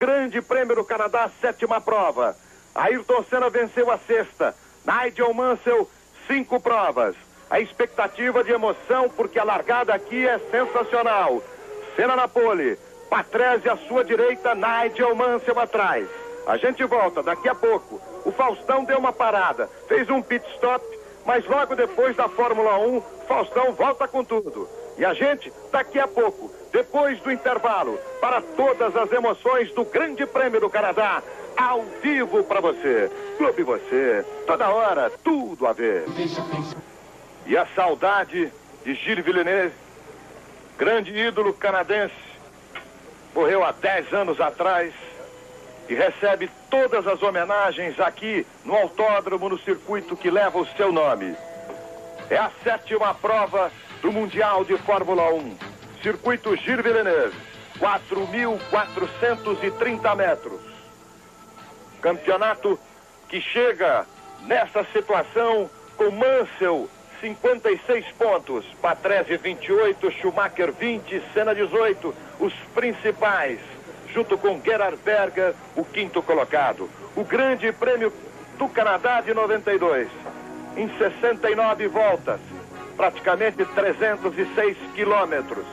Grande Prêmio do Canadá, 7ª prova. Ayrton Senna venceu a 6ª. Nigel Mansell, 5 provas. A expectativa de emoção, porque a largada aqui é sensacional. Senna na pole, Patrese à sua direita, Nigel Mansell atrás. A gente volta daqui a pouco. O Faustão deu uma parada, fez um pit stop, mas logo depois da Fórmula 1, Faustão volta com tudo. E a gente, daqui a pouco, depois do intervalo, para todas as emoções do Grande Prêmio do Canadá, ao vivo para você. Clube Você, toda hora, tudo a ver. E a saudade de Gilles Villeneuve, grande ídolo canadense, morreu há 10 anos atrás e recebe todas as homenagens aqui no autódromo, no circuito que leva o seu nome. É a 7ª prova do Mundial de Fórmula 1. Circuito Gilles Villeneuve, 4.430 metros. Campeonato que chega nessa situação com Mansell, 56 pontos, Patrese 28, Schumacher 20, Senna 18, os principais, junto com Gerhard Berger, o 5º colocado. O Grande Prêmio do Canadá de 92, em 69 voltas, praticamente 306 quilômetros.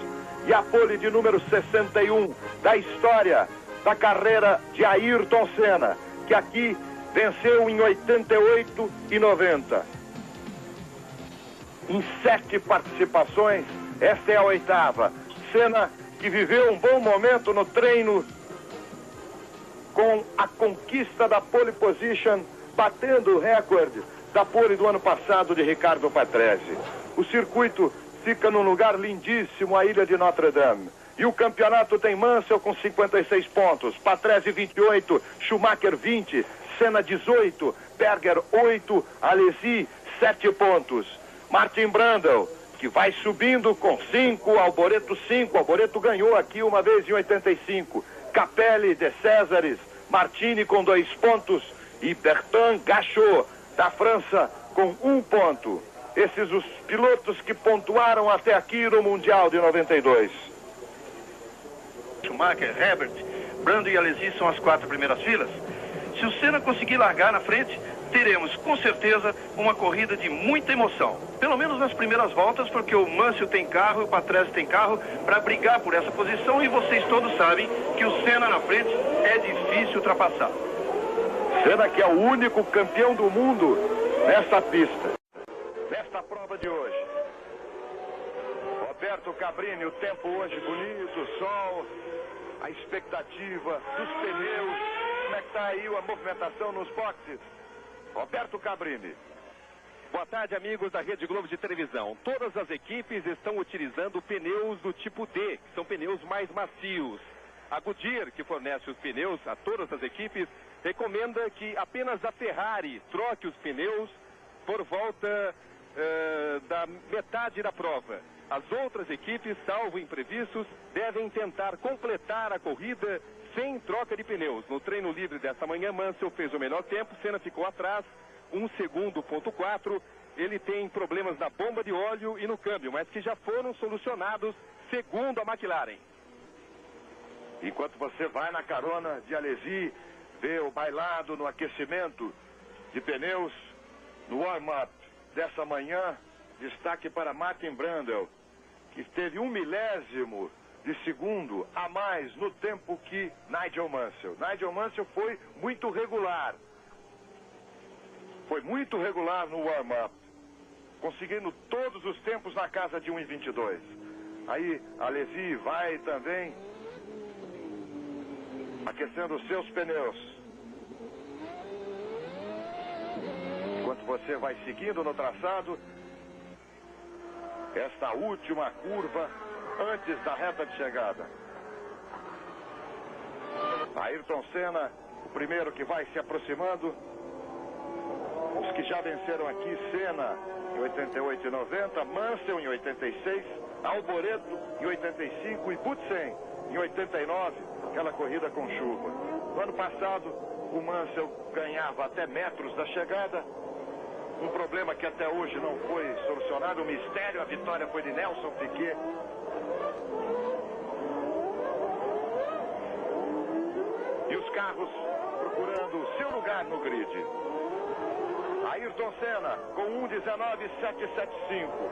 E a pole de número 61 da história da carreira de Ayrton Senna, que aqui venceu em 88 e 90. Em 7 participações, esta é a 8ª. Senna, que viveu um bom momento no treino com a conquista da pole position, batendo o recorde da pole do ano passado de Ricardo Patrese. O circuito fica num lugar lindíssimo, a ilha de Notre Dame. E o campeonato tem Mansell com 56 pontos, Patrese 28, Schumacher 20, Senna 18, Berger 8, Alesi 7 pontos. Martin Brundle, que vai subindo com 5, Alboreto 5, Alboreto ganhou aqui uma vez em 85, Capelli, De Césares, Martini com 2 pontos e Bertrand Gachot, da França, com 1 ponto. Esses os pilotos que pontuaram até aqui no Mundial de 92. Schumacher, Herbert, Brundle e Alesi são as 4 primeiras filas. Se o Senna conseguir largar na frente, teremos com certeza uma corrida de muita emoção. Pelo menos nas primeiras voltas, porque o Mansell tem carro e o Patrese tem carro para brigar por essa posição, e vocês todos sabem que o Senna na frente é difícil ultrapassar. Senna, que é o único campeão do mundo nesta pista, nesta prova de hoje. Roberto Cabrini, o tempo hoje bonito, o sol, a expectativa dos pneus. Como é que está aí a movimentação nos boxes? Roberto Cabrini. Boa tarde, amigos da Rede Globo de televisão. Todas as equipes estão utilizando pneus do tipo D, que são pneus mais macios. A Goodyear, que fornece os pneus a todas as equipes, recomenda que apenas a Ferrari troque os pneus por volta da metade da prova. As outras equipes, salvo imprevistos, devem tentar completar a corrida sem troca de pneus. No treino livre desta manhã, Mansell fez o melhor tempo, Senna ficou atrás, 1 segundo, ponto 4. Ele tem problemas na bomba de óleo e no câmbio, mas que já foram solucionados, segundo a McLaren. Enquanto você vai na carona de Alesi, vê o bailado no aquecimento de pneus, no warm-up dessa manhã, destaque para Martin Brundle, que teve 1 milésimo de segundo a mais no tempo que Nigel Mansell. Nigel Mansell foi muito regular. Foi muito regular no warm-up, conseguindo todos os tempos na casa de 1:22. Aí Alesi vai também aquecendo os seus pneus. Enquanto você vai seguindo no traçado, esta última curva antes da reta de chegada. Ayrton Senna, o primeiro que vai se aproximando. Os que já venceram aqui, Senna em 88 e 90, Mansell em 86, Alboreto em 85 e Butsen em 89, aquela corrida com chuva. No ano passado, o Mansell ganhava até metros da chegada. Um problema que até hoje não foi solucionado, um mistério. A vitória foi de Nelson Piquet. carros procurando o seu lugar no grid. Ayrton Senna com 1:19.775.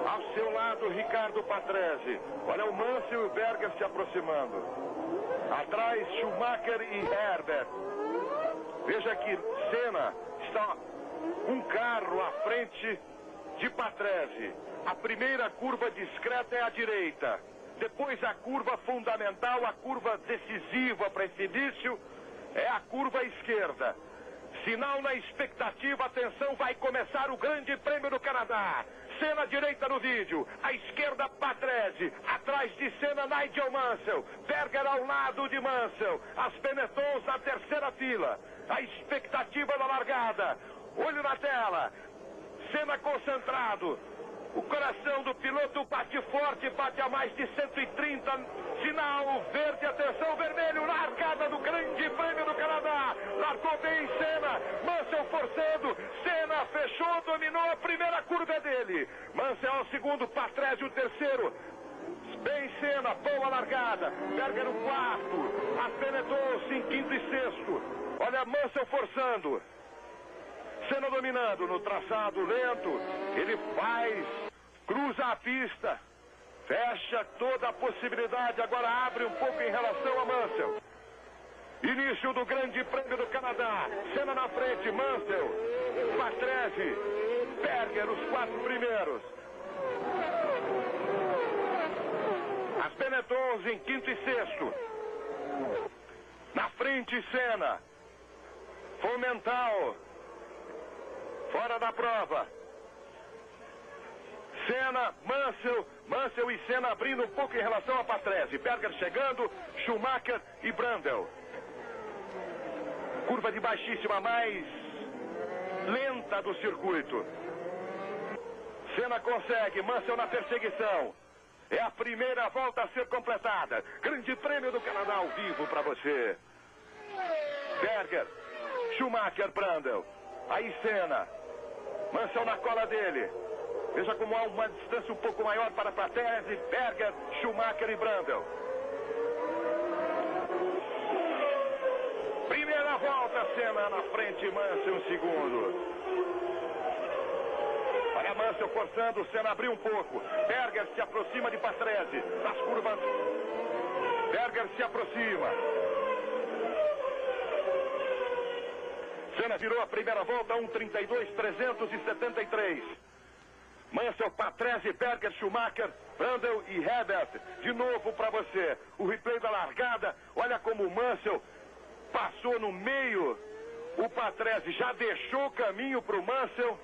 Ao seu lado, Ricardo Patrese. Olha o Mansell e o Berger se aproximando. Atrás, Schumacher e Herbert. Veja que Senna está um carro à frente de Patrese. A primeira curva discreta é à direita. Depois a curva fundamental, a curva decisiva para esse início, é a curva à esquerda. Sinal na expectativa, atenção, vai começar o Grande Prêmio do Canadá. Senna à direita no vídeo, à esquerda Patrese, atrás de Senna Nigel Mansell, Berger ao lado de Mansell, as Benettons na terceira fila. A expectativa da largada, olho na tela, Senna concentrado. O coração do piloto bate forte, bate a mais de 130. Sinal verde, atenção, vermelho, largada do Grande Prêmio do Canadá. Largou bem Senna, Mansell forçando. Senna fechou, dominou a primeira curva dele. Mansell ao segundo, Patrese o terceiro. Bem Senna, boa largada. Berger o quarto. As Benettons em quinto e sexto. Olha Mansell forçando. Senna dominando no traçado lento. Ele faz, cruza a pista, fecha toda a possibilidade, agora abre um pouco em relação a Mansell. Início do Grande Prêmio do Canadá. Senna na frente, Mansell, Patrese, Berger, os quatro primeiros. As Benettons em quinto e sexto. Na frente, Senna. Fomental fora da prova. Senna, Mansell e Senna abrindo um pouco em relação a Patrese. Berger chegando, Schumacher e Brundle. Curva de baixíssima, mais lenta do circuito. Senna consegue, Mansell na perseguição. É a primeira volta a ser completada. Grande Prêmio do Canadá ao vivo para você. Berger, Schumacher, Brundle. Aí Senna. Mansell na cola dele. Veja como há uma distância um pouco maior para Patrese, Berger, Schumacher e Brundle. Primeira volta, Senna na frente, Mansell em segundo. Olha Mansell forçando, Senna abriu um pouco. Berger se aproxima de Patrese. Nas curvas, Berger se aproxima. Senna virou a primeira volta, 1:32.373. Mansell, Patrese, Berger, Schumacher, Brundle e Herbert. De novo para você, o replay da largada. Olha como o Mansell passou no meio. O Patrese já deixou o caminho para o Mansell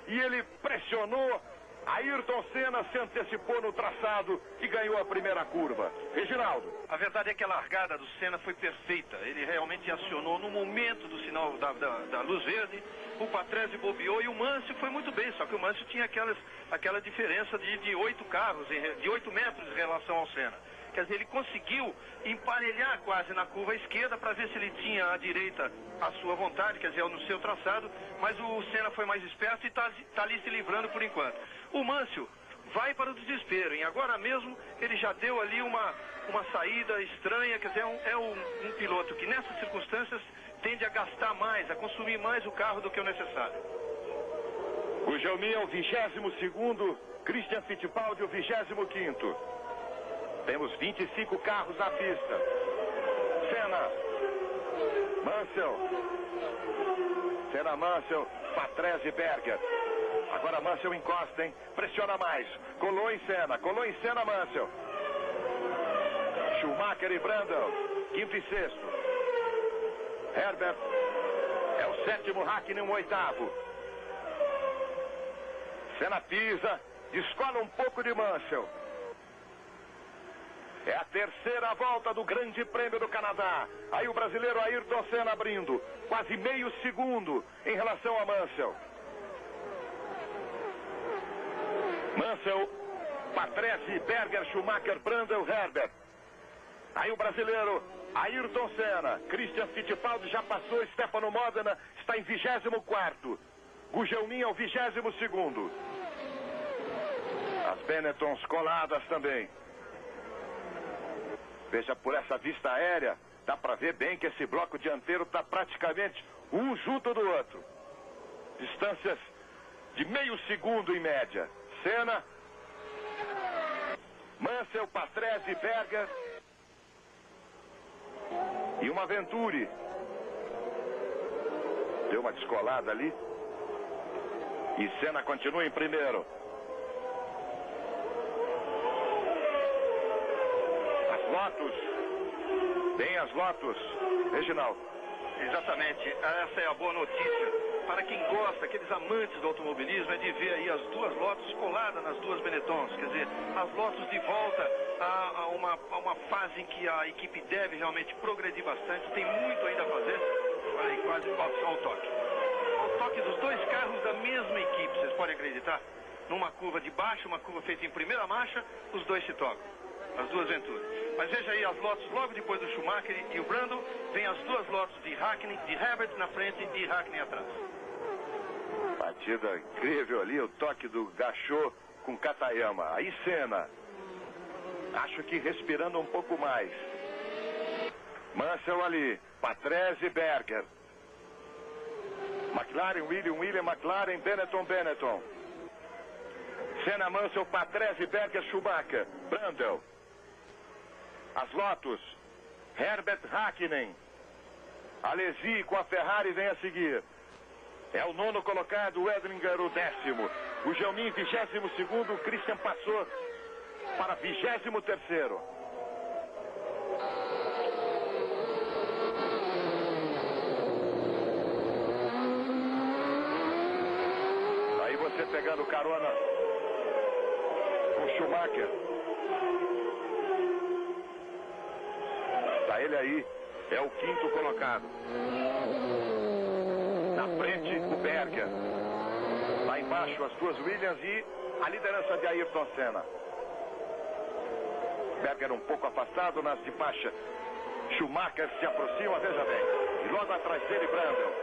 e ele pressionou. Ayrton Senna se antecipou no traçado e ganhou a primeira curva. Reginaldo. A verdade é que a largada do Senna foi perfeita. Ele realmente acionou no momento do sinal da luz verde. O Patrese bobeou e o Mansell foi muito bem. Só que o Mansell tinha aquela diferença de 8 carros, de 8 metros em relação ao Senna. Quer dizer, ele conseguiu emparelhar quase na curva esquerda para ver se ele tinha a direita à sua vontade, quer dizer, no seu traçado, mas o Senna foi mais esperto e está ali se livrando por enquanto. O Mansell vai para o desespero, e agora mesmo ele já deu ali uma saída estranha, quer dizer, é um piloto que nessas circunstâncias tende a gastar mais, a consumir mais o carro do que o necessário. O Gelmin é o 22º, Christian Fittipaldi o 25º. Temos 25 carros na pista. Senna, Mansell, Mansell, Patrese, Berger. Agora Mansell encosta, hein? Pressiona mais. Colou em Senna, Mansell. Schumacher e Brundle, quinto e sexto. Herbert é o 7º, Hakkinen o 8º. Senna pisa, descola um pouco de Mansell. É a terceira volta do Grande Prêmio do Canadá. Aí o brasileiro Ayrton Senna abrindo. Quase meio segundo em relação a Mansell. Mansell, Patrese, Berger, Schumacher, Brundle, Herbert. Aí o brasileiro Ayrton Senna. Christian Fittipaldi já passou. Stefano Modena está em 24º. Gugelmin é o 22º. As Benettons coladas também. Veja por essa vista aérea Dá para ver bem que esse bloco dianteiro está praticamente um junto do outro. Distâncias de meio segundo em média. Senna, Mansell, Patrese, Berger e uma Venturi. Deu uma descolada ali. E Senna continua em primeiro. As Lotus. Bem as Lotus. Reginaldo. Exatamente. Essa é a boa notícia. Para quem gosta, aqueles amantes do automobilismo, é de ver aí as duas Lotus coladas nas duas Benettons. Quer dizer, as Lotus de volta a uma fase em que a equipe deve realmente progredir bastante. Tem muito ainda a fazer. Olha aí, quase só o toque. O toque dos dois carros da mesma equipe, vocês podem acreditar? Numa curva de baixo, uma curva feita em primeira marcha, os dois se tocam. As duas Venturi. Mas veja aí as Lotus logo depois do Schumacher e o Brundle. Vem as duas Lotus de Hakkinen, de Herbert na frente e Hakkinen atrás. Batida incrível ali, o toque do Gachot com Katayama. Aí Senna. Acho que respirando um pouco mais. Mansell ali. Patrese, Berger. McLaren, William, McLaren, Benetton. Senna, Mansell, Patrese, Berger, Schumacher. Brundle. As Lotus. Herbert, Hakkinen. Alesi com a Ferrari vem a seguir. É o nono colocado, o Edlinger, o 10º. O Gelmin, 22º. O Christian passou para 23º. Aí você pegando carona com o Schumacher. Tá ele aí. É o quinto colocado. Na frente, o Berger. Lá embaixo, as duas Williams e a liderança de Ayrton Senna. Berger um pouco afastado nas de faixa. Schumacher se aproxima, veja bem. E logo atrás dele, Brundle.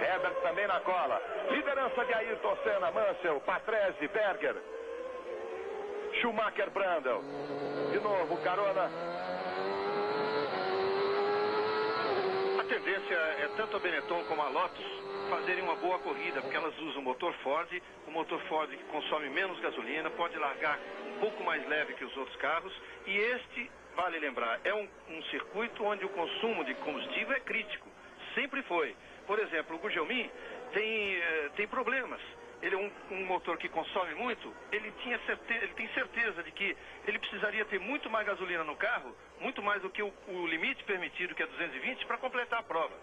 Herbert também na cola. Liderança de Ayrton Senna, Mansell, Patrese, Berger. Schumacher, Brundle. De novo, carona. A tendência é tanto a Benetton como a Lotus fazerem uma boa corrida, porque elas usam o motor Ford que consome menos gasolina, pode largar um pouco mais leve que os outros carros, e este, vale lembrar, é um circuito onde o consumo de combustível é crítico, sempre foi. Por exemplo, o Gugelmin tem problemas. Ele é um motor que consome muito, ele tem certeza de que ele precisaria ter muito mais gasolina no carro, muito mais do que o limite permitido, que é 220, para completar a prova.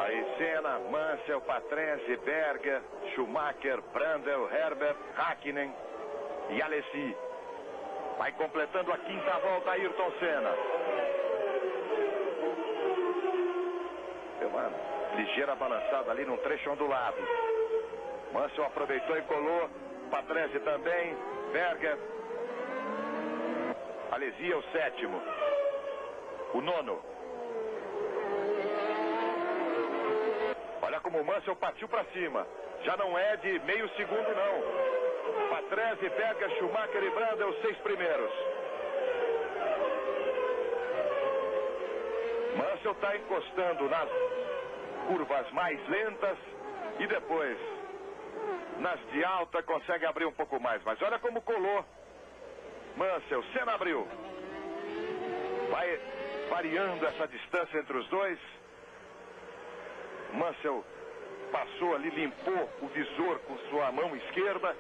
Aí Senna, Mansell, Patrese, Berger, Schumacher, Brundle, Herbert, Hakkinen e Alesi. Vai completando a quinta volta Ayrton Senna. Deu uma ligeira balançada ali num trecho ondulado. Mansell aproveitou e colou. Patrese também. Berger. Alesi é o 7º. O 9º. Olha como o Mansell partiu para cima. Já não é de meio segundo, não. Patrese, Berger, Schumacher e Brundle, os 6 primeiros. Mansell está encostando nas curvas mais lentas e depois nas de alta consegue abrir um pouco mais. Mas olha como colou Mansell. Senna abriu. Vai variando essa distância entre os dois. Mansell passou ali, limpou o visor com sua mão esquerda.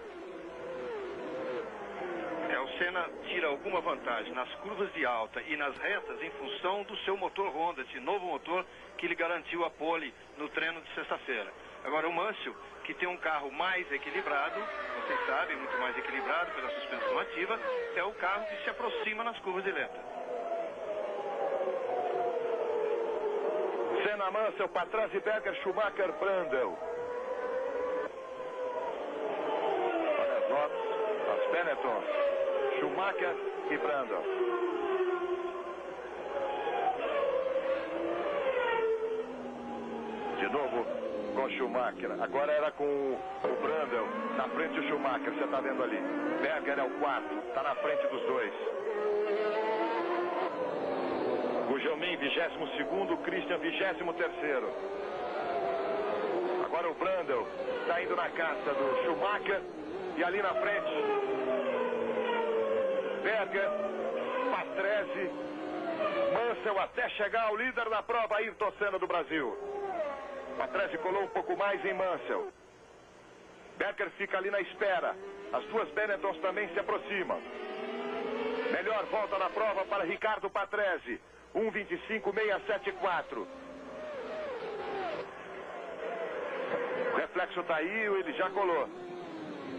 O Senna tira alguma vantagem nas curvas de alta e nas retas em função do seu motor Honda, esse novo motor que lhe garantiu a pole no treino de sexta-feira. Agora o Mansell, que tem um carro mais equilibrado, vocês sabem, muito mais equilibrado pela suspensão ativa, é o carro que se aproxima nas curvas de lenta. Senna, Mansell, Patrese, Berger, Schumacher, Brundle. Olha as notas, as Benetton, Schumacher e Brundle. De novo, com Schumacher. Agora era com o Brundle. Na frente o Schumacher, você está vendo ali. Berger é o quarto, está na frente dos dois. Gugelmin, 22º, Christian, 23º. Agora o Brundle está indo na caça do Schumacher. E ali na frente, Berger, Patrese, Mansell, até chegar ao líder da prova, Ayrton Senna do Brasil. Patrese colou um pouco mais em Mansell. Berger fica ali na espera. As duas Benettons também se aproximam. Melhor volta na prova para Ricardo Patrese. 1:25.674. O reflexo está aí, ele já colou.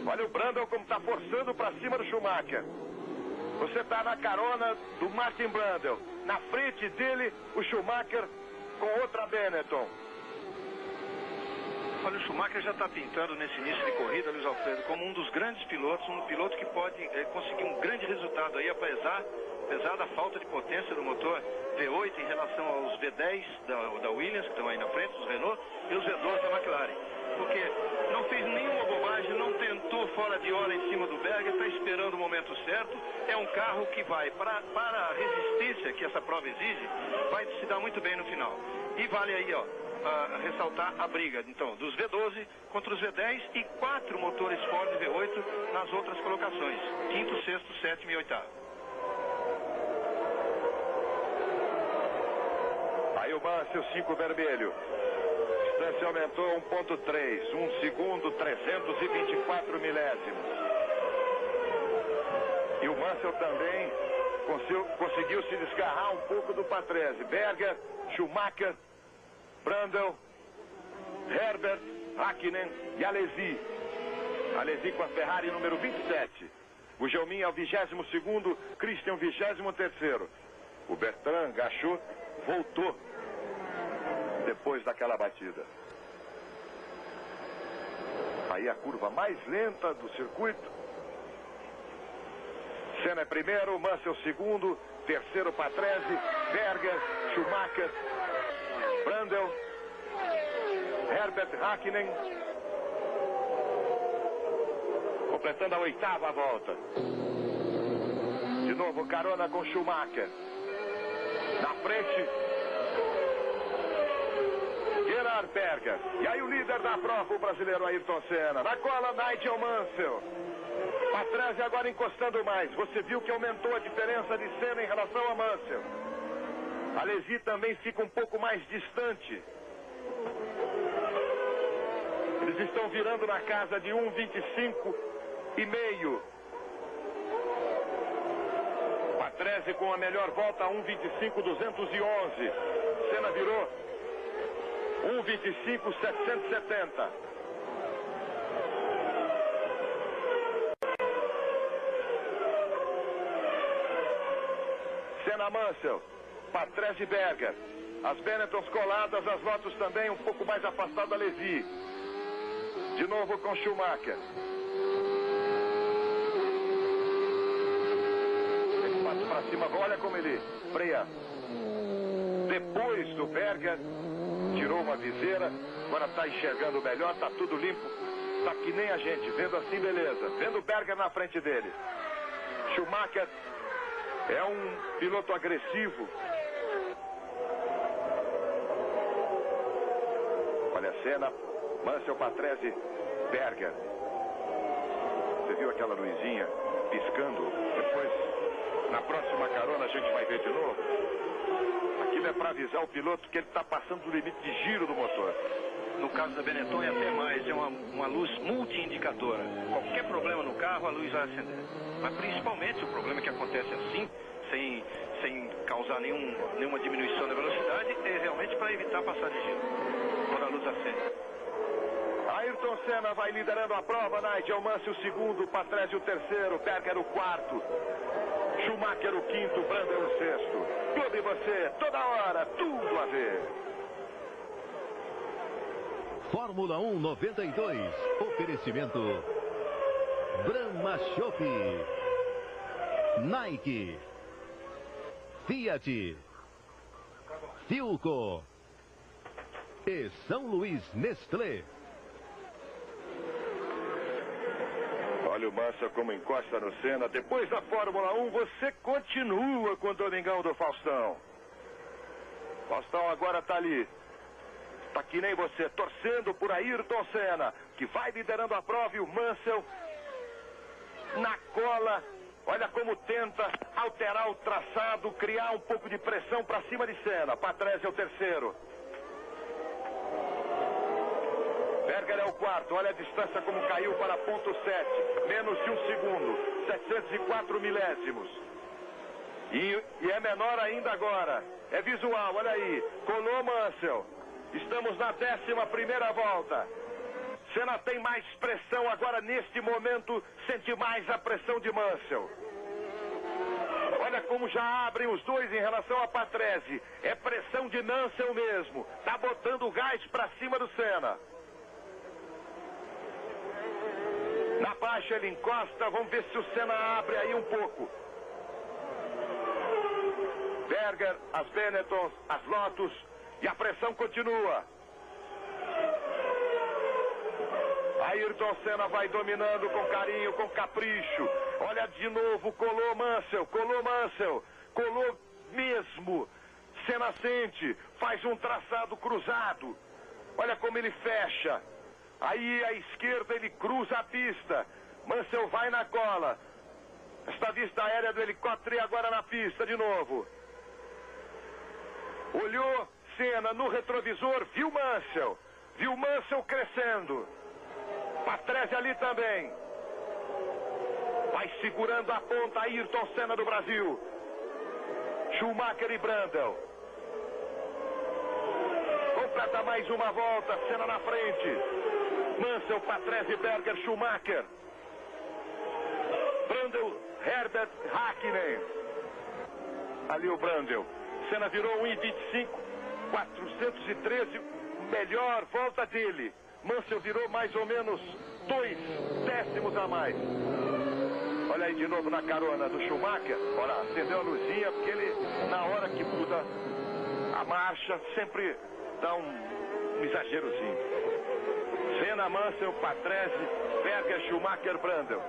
Olha o Brundle como está forçando para cima do Schumacher. Você está na carona do Martin Brundle. Na frente dele, o Schumacher com outra Benetton. Olha, o Schumacher já está pintando nesse início de corrida, Luiz Alfredo, como um dos grandes pilotos, um piloto que pode conseguir um grande resultado aí, apesar da falta de potência do motor V8 em relação aos V10 da Williams, que estão aí na frente, os Renault, e os V12 da McLaren. Porque não fez nenhuma bobagem, não tentou fora de hora em cima do Berger, está esperando o momento certo. É um carro que vai, para a resistência que essa prova exige, vai se dar muito bem no final. E vale aí, ó, ressaltar a briga, então, dos V12 contra os V10 e 4 motores Ford V8 nas outras colocações, 5º, 6º, 7º e 8º. Aí o Mansell, 5 vermelho. Distância aumentou 1.3, 1 segundo, 324 milésimos. E o Mansell também conseguiu se desgarrar um pouco do Patrese. Berger, Schumacher, Brundle, Herbert, Hakkinen e Alesi. Alesi com a Ferrari número 27. O Gugelmin é o 22º, Christian 23º. O Bertrand Gachot voltou depois daquela batida. Aí a curva mais lenta do circuito. Senna é primeiro, Mansell segundo, terceiro Patrese, Berger, Schumacher, Brundle, Herbert Hakkinen. Completando a 8ª volta. De novo carona com Schumacher. Na frente, Gerhard Berger. E aí o líder da prova, o brasileiro Ayrton Senna. Na cola, Nigel Mansell. Patrese agora encostando mais. Você viu que aumentou a diferença de Senna em relação a Mansell. Alesi também fica um pouco mais distante. Eles estão virando na casa de 1:25,5. Patrese com a melhor volta, 1:25,211. Senna virou 1:25,770. Senna, Mansell, Patrese e Berger. As Benettons coladas, as Lotus também um pouco mais afastada da Alesi. De novo com Schumacher. Ele passa para cima, olha como ele freia. Depois do Berger, tirou uma viseira, agora está enxergando melhor, está tudo limpo. Está que nem a gente, vendo assim, beleza. Vendo o Berger na frente dele. Schumacher é um piloto agressivo. Olha a cena, Mansell, Patrese, Berger. Você viu aquela luzinha piscando? Depois, na próxima carona, a gente vai ver de novo. Aquilo é para avisar o piloto que ele está passando do limite de giro do motor. No caso da Benetton é até mais, é uma luz multi-indicadora. Qualquer problema no carro, a luz vai acender. Mas principalmente o problema que acontece assim, sem causar nenhuma diminuição da velocidade, é realmente para evitar passar de giro, quando a luz acende. Ayrton Senna vai liderando a prova, Nigel Mansell o segundo, Patrese o terceiro, Berger o quarto, Schumacher o quinto, Brundle o sexto. Clube você, toda hora, tudo a ver. Fórmula 1 92. Oferecimento Brahma Chopp, Nike, Fiat, Philco, e São Luís Nestlé. Olha o Mansell como encosta no Senna. Depois da Fórmula 1, você continua com o Domingão do Faustão. Faustão agora tá ali. Tá que nem você, torcendo por Ayrton Senna, que vai liderando a prova, e o Mansell na cola. Olha como tenta alterar o traçado, criar um pouco de pressão para cima de Senna. Patrese é o terceiro. Berger é o quarto. Olha a distância como caiu para ponto 7. Menos de 1 segundo. 704 milésimos. E é menor ainda agora. É visual, olha aí. Colou Mansell. Estamos na 11ª volta. Senna tem mais pressão agora neste momento. Sente mais a pressão de Mansell. Olha como já abrem os dois em relação a Patrese. É pressão de Mansell mesmo. Tá botando o gás para cima do Senna. Na baixa ele encosta. Vamos ver se o Senna abre aí um pouco. Berger, as Benetton, as Lotus. E a pressão continua. Ayrton Senna vai dominando com carinho, com capricho. Olha de novo, colou Mansell, colou mesmo. Senna sente, faz um traçado cruzado. Olha como ele fecha. Aí à esquerda ele cruza a pista. Mansell vai na cola. Esta vista aérea do helicóptero e agora na pista de novo. Olhou Senna no retrovisor, viu Mansell crescendo. Patrese ali também. Vai segurando a ponta Ayrton Senna do Brasil. Schumacher e Brundle. Completa mais uma volta, Senna na frente. Mansell, Patrese, Berger, Schumacher. Brundle, Herbert, Hakkinen. Ali o Brundle. Senna virou 1,25, 413, melhor volta dele. Mansell virou mais ou menos 2 décimos a mais. Olha aí de novo na carona do Schumacher. Olha, acendeu a luzinha, porque ele, na hora que muda a marcha, sempre dá um exagerozinho. Senna, Mansell, Patrese, Berger, Schumacher, Brundle.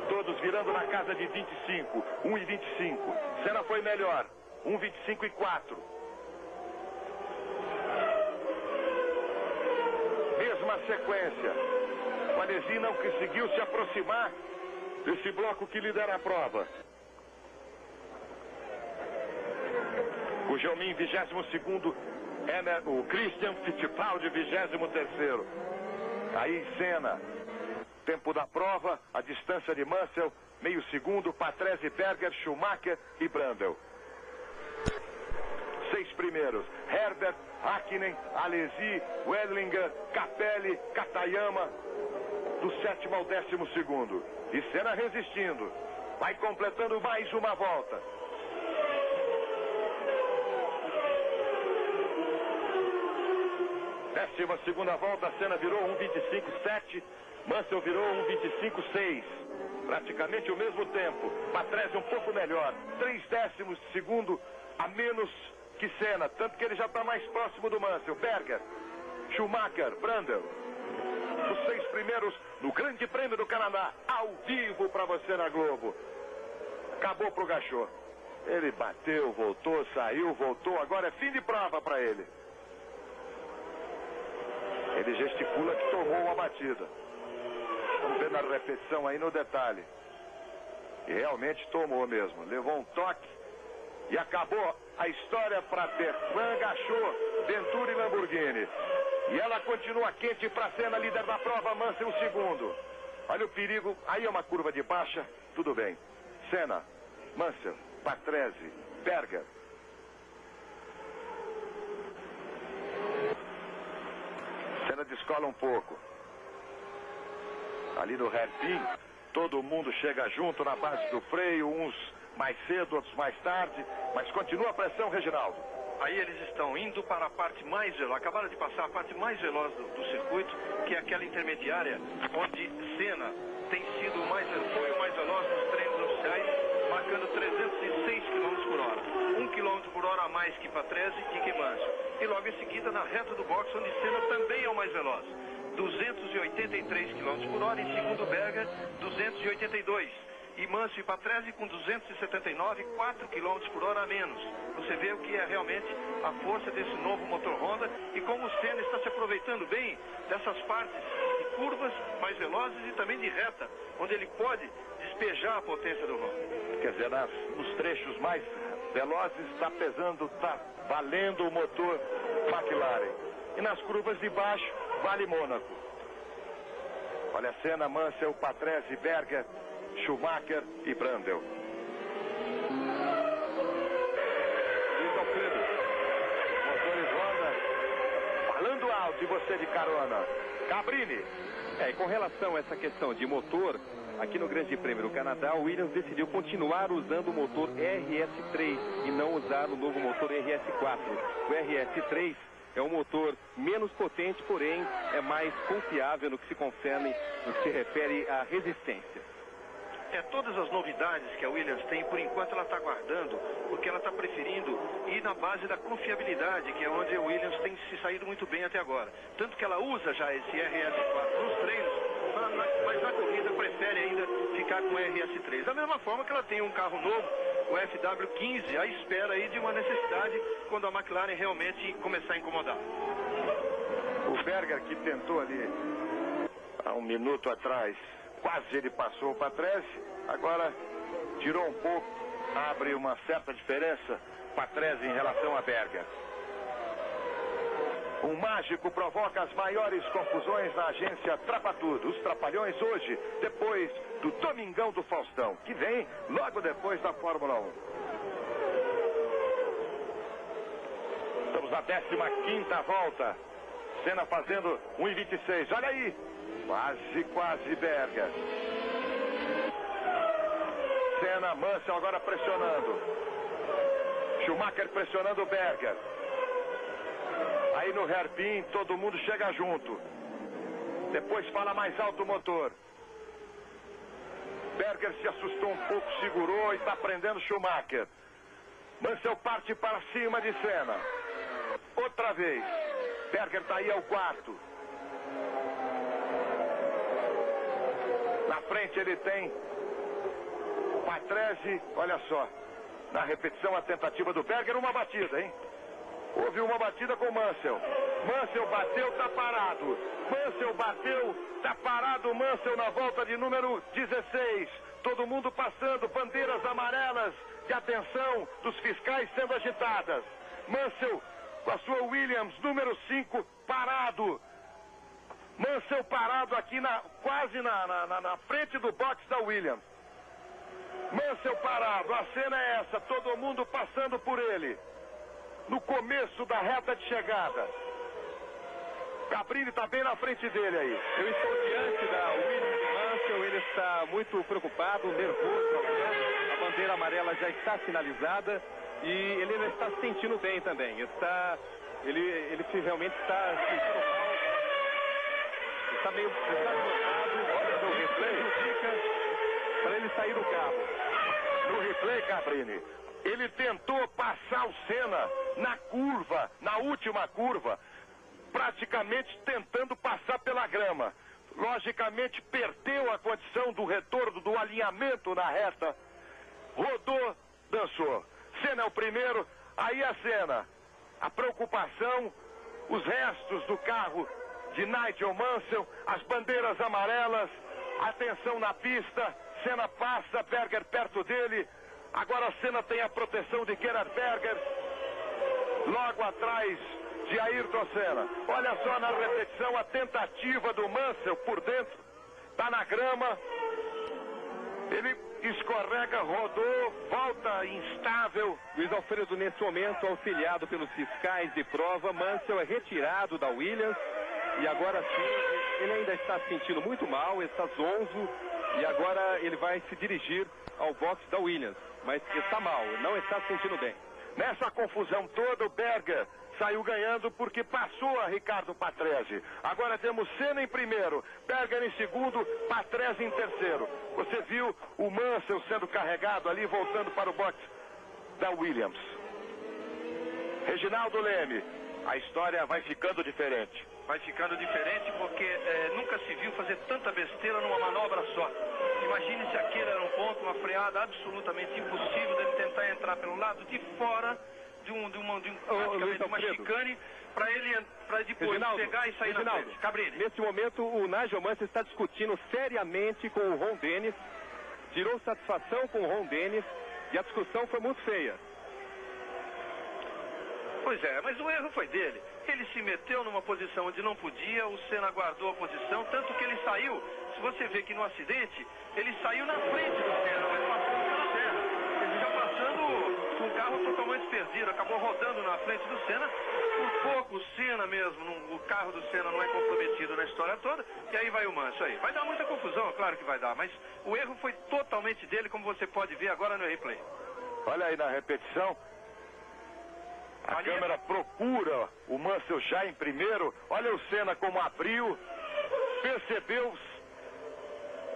Todos virando na casa de 25, 1,25. Senna foi melhor, 1,25 e 4. Mesma sequência. O Alesi não conseguiu se aproximar desse bloco que lidera a prova. O Jaumin, 22º. O Christian Fittipaldi, 23º. Aí Senna. Tempo da prova, a distância de Mansell, meio segundo, Patrese, Berger, Schumacher e Brundle. 6 primeiros. Herbert, Hakkinen, Alesi, Wedlinger, Capelli, Katayama. Do 7º ao 12º. E Senna resistindo. Vai completando mais uma volta. Décima segunda volta, Senna virou 1,25,7. Mansell virou 1,25,6. Praticamente o mesmo tempo. Patrese um pouco melhor. 3 décimos de segundo a menos que Senna. Tanto que ele já está mais próximo do Mansell. Berger, Schumacher, Brundle. Os 6 primeiros no Grande Prêmio do Canadá. Ao vivo para você na Globo. Acabou pro Gachot. Ele bateu, voltou, saiu, voltou. Agora é fim de prova para ele. Ele gesticula que tomou uma batida. Vamos ver na repetição aí no detalhe. E realmente tomou mesmo. Levou um toque e acabou a história para Bertrand Gachot, Venturi e Lamborghini. E ela continua quente para Senna, líder da prova, Mansell o segundo. Olha o perigo. Aí é uma curva de baixa. Tudo bem. Senna, Mansell, Patrese, Berger. Senna descola um pouco. Ali no hairpin, todo mundo chega junto na base do freio, uns mais cedo, outros mais tarde, mas continua a pressão, Reginaldo. Aí eles estão indo para a parte mais veloz, acabaram de passar a parte mais veloz do circuito, que é aquela intermediária, onde Senna tem sido foi o mais veloz nos treinos oficiais, marcando 306 km por hora. 1 km por hora a mais que Patrese e que Mansell. e logo em seguida na reta do boxe, onde Senna também é o mais veloz. 283 km por hora, em segundo Berger, 282. E Mansell e Patrese com 279, 4 km por hora a menos. Você vê o que é realmente a força desse novo motor Honda e como o Senna está se aproveitando bem dessas partes de curvas mais velozes e também de reta, onde ele pode despejar a potência do Honda. Quer dizer, nos trechos mais velozes está pesando, está valendo o motor McLaren. E nas curvas de baixo, vale Mônaco. Olha, Senna, Mansell, Patrese, Berger, Schumacher e Brundle. Luiz Alfredo, motores Honda, falando alto e você de carona. Cabrini. E com relação a essa questão de motor, aqui no Grande Prêmio do Canadá, a Williams decidiu continuar usando o motor RS3 e não usar o novo motor RS4. O RS3 é um motor menos potente, porém é mais confiável no que se concerne, no que se refere à resistência. Todas as novidades que a Williams tem, por enquanto ela está guardando, porque ela está preferindo ir na base da confiabilidade, que é onde a Williams tem se saído muito bem até agora. Tanto que ela usa já esse RS4 nos treinos, mas na corrida prefere ainda ficar com o RS3. Da mesma forma que ela tem um carro novo, o FW15, à espera aí de uma necessidade quando a McLaren realmente começar a incomodar. O Berger, que tentou ali há um minuto atrás, quase ele passou o Patrese, agora tirou um pouco, abre uma certa diferença Patrese em relação a Berger. Um mágico provoca as maiores confusões na agência Trapa Tudo. Os Trapalhões hoje, depois do Domingão do Faustão, que vem logo depois da Fórmula 1. Estamos na 15ª volta. Senna fazendo 1,26. Olha aí. Quase Berger. Senna, Mansell agora pressionando. Schumacher pressionando o Berger. Aí no hairpin todo mundo chega junto. Depois fala mais alto o motor. Berger se assustou um pouco, segurou e está prendendo Schumacher. Mansell parte para cima de Senna. Outra vez. Berger está aí ao quarto. Na frente ele tem Patrese, olha só. Na repetição a tentativa do Berger, uma batida, hein? Houve uma batida com Mansell. Mansell bateu, tá parado. Mansell bateu, tá parado. Mansell na volta de número 16. Todo mundo passando, bandeiras amarelas de atenção dos fiscais sendo agitadas. Mansell com a sua Williams, número 5, parado. Mansell parado aqui quase na frente do box da Williams. Mansell parado, a cena é essa, todo mundo passando por ele. No começo da reta de chegada. Cabrini está bem na frente dele aí. Eu estou diante da Williams de Mansell, ele está muito preocupado, nervoso. A bandeira amarela já está sinalizada e ele ainda está se sentindo bem também. Ele realmente está se sentindo mal. Está meio desnortado. Olha no replay, para ele sair do carro. No replay, Cabrini, ele tentou passar o Senna na curva, na última curva, praticamente tentando passar pela grama. Logicamente perdeu a condição do retorno, do alinhamento na reta. Rodou, dançou. Senna é o primeiro, aí a Senna. A preocupação, os restos do carro de Nigel Mansell, as bandeiras amarelas, atenção na pista, Senna passa, Berger perto dele. Agora Senna tem a proteção de Gerhard Berger. Logo atrás de Ayrton Senna. Olha só na repetição a tentativa do Mansell por dentro. Tá na grama. Ele escorrega, rodou, volta instável. Luiz Alfredo, nesse momento, auxiliado pelos fiscais de prova, Mansell é retirado da Williams. E agora sim, ele ainda está se sentindo muito mal, está zonzo. E agora ele vai se dirigir ao box da Williams. Mas está mal, não está se sentindo bem. Nessa confusão toda, o Berger saiu ganhando porque passou a Ricardo Patrese. Agora temos Senna em primeiro, Berger em segundo, Patrese em terceiro. Você viu o Mansell sendo carregado ali, voltando para o box da Williams. Reginaldo Leme, a história vai ficando diferente. Vai ficando diferente porque nunca se viu fazer tanta besteira numa manobra só. Imagine se aquele era um ponto, uma freada absolutamente impossível dele tentar entrar pelo lado de fora de uma chicane para depois Reginaldo, pegar e sair na frente. Cabrini. Nesse momento, o Nigel Mansell está discutindo seriamente com o Ron Dennis, tirou satisfação com o Ron Dennis e a discussão foi muito feia. Pois é, mas o erro foi dele. Ele se meteu numa posição onde não podia, o Senna guardou a posição, tanto que ele saiu. Se você vê que no acidente, ele saiu na frente do Senna, mas passando pela terra. Ele já passando com o carro totalmente perdido, acabou rodando na frente do Senna. Por pouco, o Senna mesmo, o carro do Senna não é comprometido na história toda, e aí vai o Mansell aí. Vai dar muita confusão, é claro que vai dar, mas o erro foi totalmente dele, como você pode ver agora no replay. Olha aí na repetição. A câmera procura o Mansell já em primeiro. Olha o Senna como abriu. Percebeu.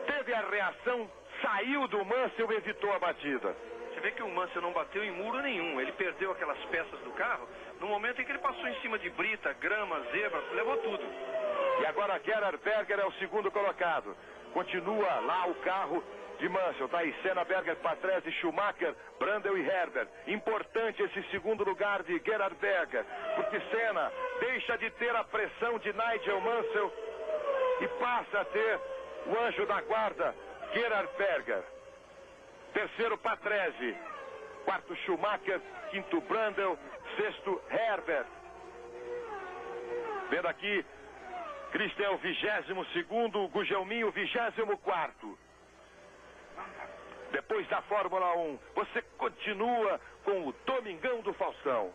Teve a reação. Saiu do Mansell e evitou a batida. Você vê que o Mansell não bateu em muro nenhum. Ele perdeu aquelas peças do carro no momento em que ele passou em cima de brita, grama, zebra, levou tudo. E agora Gerhard Berger é o segundo colocado. Continua lá o carro de Mansell. Tá aí Senna, Berger, Patrese, Schumacher, Brundle e Herbert. Importante esse segundo lugar de Gerhard Berger, porque Senna deixa de ter a pressão de Nigel Mansell e passa a ter o anjo da guarda, Gerhard Berger. Terceiro, Patrese. Quarto, Schumacher. Quinto, Brundle. Sexto, Herbert. Vendo aqui, Christian, o 22º, Gugelmin, o 24º. Depois da Fórmula 1, você continua com o Domingão do Faustão.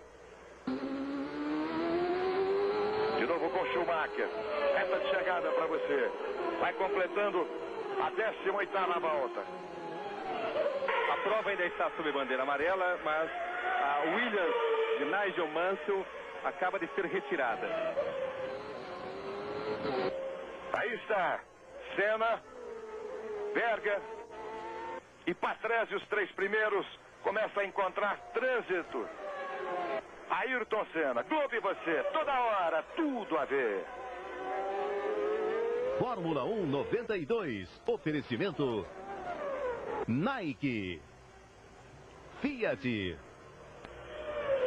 De novo com Schumacher. Essa de chegada para você. Vai completando a 18ª volta. A prova ainda está sob bandeira amarela, mas a Williams de Nigel Mansell acaba de ser retirada. Aí está Senna, Berger e Patrese, os três primeiros. Começa a encontrar trânsito. Ayrton Senna, Globo e você, toda hora, tudo a ver. Fórmula 1 92, oferecimento Nike, Fiat,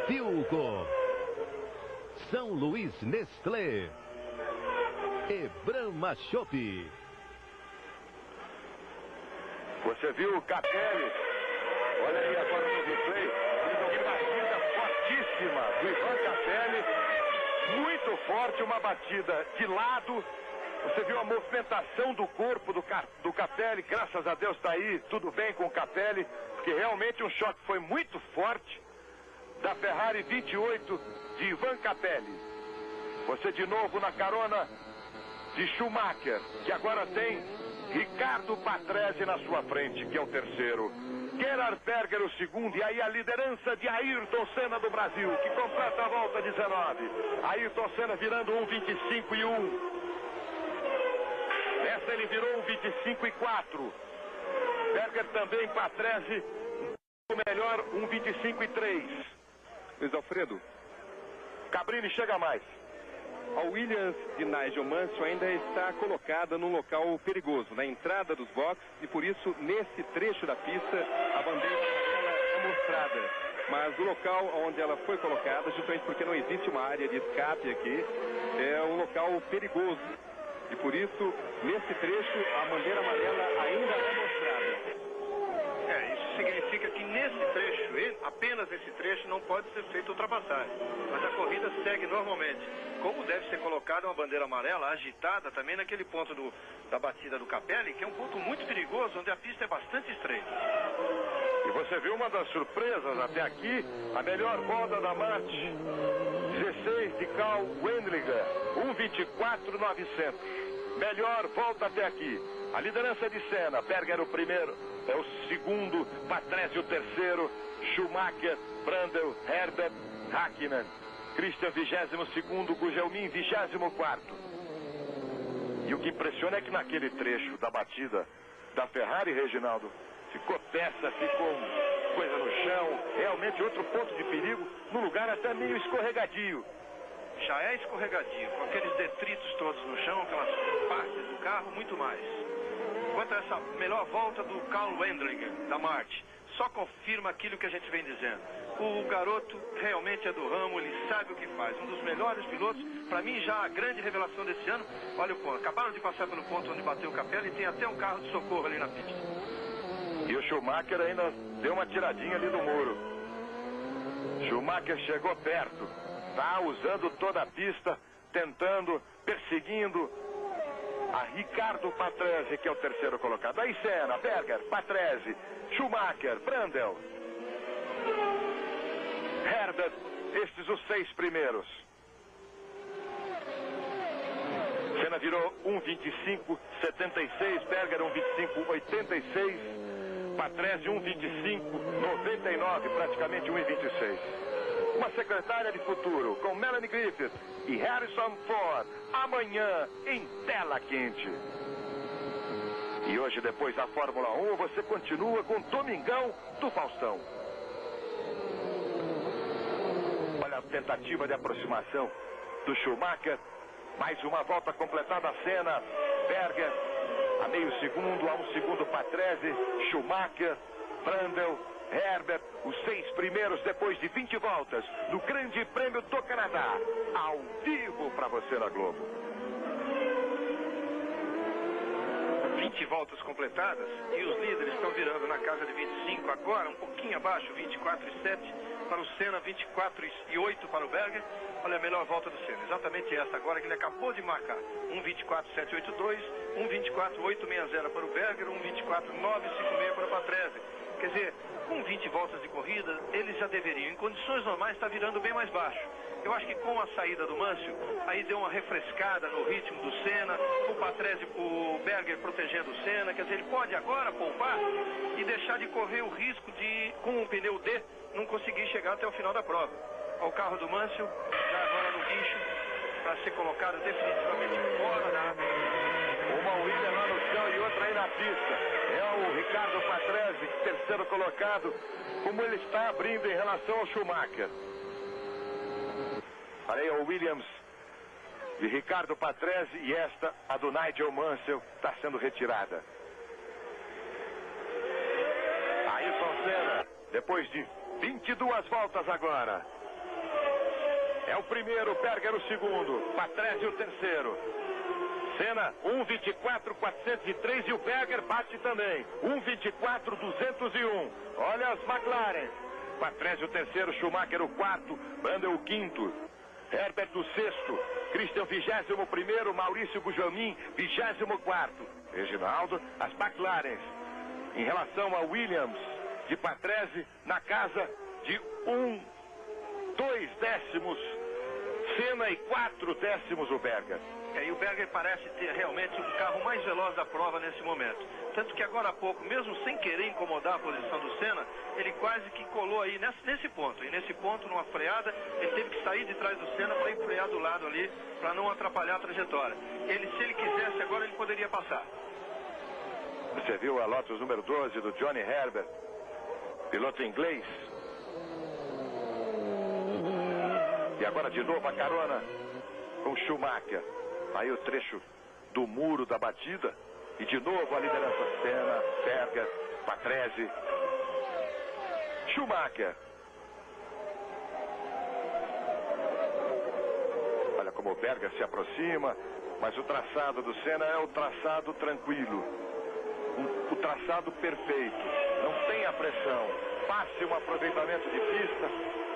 Philco, São Luís Nestlé e Brahma Chopp. Você viu o Capelli? Olha aí agora no replay. Que batida fortíssima do Ivan Capelli. Muito forte, uma batida de lado. Você viu a movimentação do corpo do Capelli. Graças a Deus está aí, tudo bem com o Capelli. Porque realmente um choque foi muito forte da Ferrari 28 de Ivan Capelli. Você de novo na carona de Schumacher, que agora tem Ricardo Patrese na sua frente, que é o terceiro. Gerhard Berger o segundo, e aí a liderança de Ayrton Senna do Brasil, que completa a volta 19. Ayrton Senna virando 1,25 e 1. Essa ele virou 1,25 e 4. Berger também, Patrese, o melhor, 1,25 e 3. Luiz Alfredo. Cabrini chega mais. A Williams de Nigel Mansell ainda está colocada num local perigoso, na entrada dos boxes, e por isso, nesse trecho da pista, a bandeira é mostrada. Mas o local onde ela foi colocada, justamente porque não existe uma área de escape aqui, é um local perigoso. E por isso, nesse trecho, a bandeira amarela ainda é mostrada. Isso significa que nesse trecho, apenas nesse trecho, não pode ser feita ultrapassagem. Mas a corrida segue normalmente. Como deve ser colocada uma bandeira amarela agitada também naquele ponto da batida do Capelli, que é um ponto muito perigoso, onde a pista é bastante estreita. E você viu uma das surpresas até aqui, a melhor volta da March, 16 de Carl Wendlinger, 1,24,900. Melhor volta até aqui. A liderança de Senna, Berger o primeiro, é o segundo, Patrese o terceiro, Schumacher, Brundle, Herbert, Hakkinen, Christian 22º, Gugelmin 24º. E o que impressiona é que naquele trecho da batida da Ferrari, Reginaldo, ficou peça, ficou coisa no chão, realmente outro ponto de perigo, num lugar até meio escorregadio. já é escorregadio, com aqueles detritos todos no chão, aquelas partes do carro, muito mais. Quanto a essa melhor volta do Karl Wendlinger, da March, só confirma aquilo que a gente vem dizendo. O garoto realmente é do ramo, ele sabe o que faz. Um dos melhores pilotos, para mim já a grande revelação desse ano. Olha o ponto, acabaram de passar pelo ponto onde bateu o Capelli e tem até um carro de socorro ali na pista. E o Schumacher ainda deu uma tiradinha ali do muro. Schumacher chegou perto, tá usando toda a pista, tentando, perseguindo a Riccardo Patrese, que é o terceiro colocado. Aí Senna, Berger, Patrese, Schumacher, Brundle, Herbert, estes os 6 primeiros. Senna virou 1:25,76, Berger 1:25,86, Patrese 1:25,99, praticamente 1:26. Uma secretária de futuro com Melanie Griffith e Harrison Ford, amanhã em tela quente. E hoje, depois da Fórmula 1, você continua com Domingão do Faustão. Olha a tentativa de aproximação do Schumacher. Mais uma volta completada, a Senna, Berger, a meio segundo, a 1 segundo Patrese, Schumacher, Brundle, Herbert, os 6 primeiros depois de 20 voltas no Grande Prêmio do Canadá, ao vivo para você na Globo. 20 voltas completadas e os líderes estão virando na casa de 25 agora, um pouquinho abaixo, 24,7 para o Senna, 24,8 para o Berger. Olha a melhor volta do Senna, exatamente essa agora que ele acabou de marcar, 1:24,782, 1:24,860 para o Berger, 1:24,956 para o Patrese. Quer dizer, com 20 voltas de corrida, eles já deveriam, em condições normais, estar virando bem mais baixo. Eu acho que com a saída do Mansell, aí deu uma refrescada no ritmo do Senna, o Patrese, o Berger protegendo o Senna, quer dizer, ele pode agora poupar e deixar de correr o risco de, com o pneu D, não conseguir chegar até o final da prova. O carro do Mansell, já agora no guincho, para ser colocado definitivamente fora da... Uma Williams lá no chão e outra aí na pista. É o Riccardo Patrese, terceiro colocado, como ele está abrindo em relação ao Schumacher. Aí o Williams de Riccardo Patrese e esta, a do Nigel Mansell, está sendo retirada. Ayrton Senna, depois de 22 voltas agora. É o primeiro, Berger o segundo, Patrese o terceiro. Senna 1:24,403 e o Berger bate também, 1:24,201. Olha as McLaren. Patrese o terceiro, Schumacher o quarto, Brundle o quinto, Herbert o sexto, Christian 21º, Maurício Gugelmin 24º. Reginaldo, as McLaren. Em relação a Williams de Patrese, na casa de 2 décimos Senna e 4 décimos o Berger. E o Berger parece ter realmente um carro mais veloz da prova nesse momento. Tanto que agora há pouco, mesmo sem querer incomodar a posição do Senna, ele quase que colou aí nesse ponto. E nesse ponto, numa freada, ele teve que sair de trás do Senna para frear do lado ali, para não atrapalhar a trajetória. Ele, se ele quisesse, agora ele poderia passar. Você viu a Lotus número 12 do Johnny Herbert, piloto inglês. E agora de novo a carona com Schumacher. Aí o trecho do muro da batida. E de novo a liderança Senna, Berger, Patrese, Schumacher. Olha como o Berger se aproxima. Mas o traçado do Senna é o traçado tranquilo. O traçado perfeito. Não tem a pressão. Máximo aproveitamento de pista.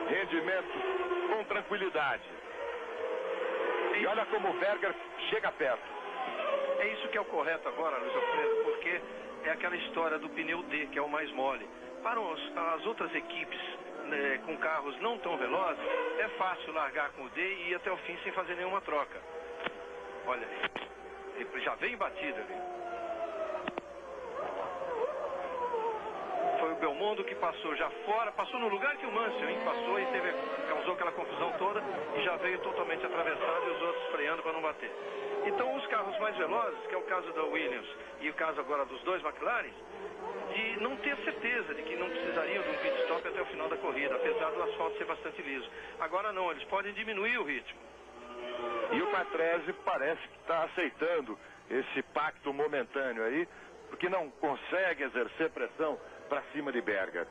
Rendimento com tranquilidade. E olha como o Berger chega perto. É isso que é o correto agora, Luiz Alfredo, porque é aquela história do pneu D, que é o mais mole. Para as outras equipes, né, com carros não tão velozes, é fácil largar com o D e ir até o fim sem fazer nenhuma troca. Olha aí, ele já vem batida ali. Foi o Belmondo que passou já fora, passou no lugar que o Mansell, hein? Passou e causou aquela confusão toda e já veio totalmente atravessado e os outros freando para não bater. Então os carros mais velozes, que é o caso da Williams e o caso agora dos dois McLaren, de não ter certeza de que não precisariam de um pit stop até o final da corrida, apesar do asfalto ser bastante liso. Agora não, eles podem diminuir o ritmo. E o Patrese parece que está aceitando esse pacto momentâneo aí, porque não consegue exercer pressão para cima de Berger.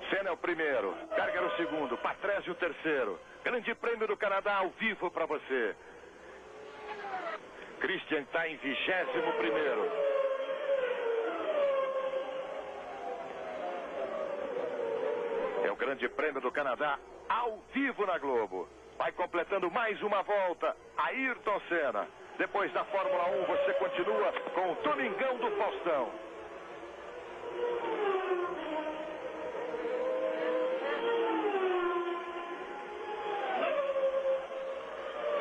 Senna é o primeiro, Berger o segundo, Patrese o terceiro. Grande Prêmio do Canadá ao vivo para você. Christian está em 21º. É o Grande Prêmio do Canadá ao vivo na Globo. Vai completando mais uma volta, Ayrton Senna. Depois da Fórmula 1, você continua com o Domingão do Faustão.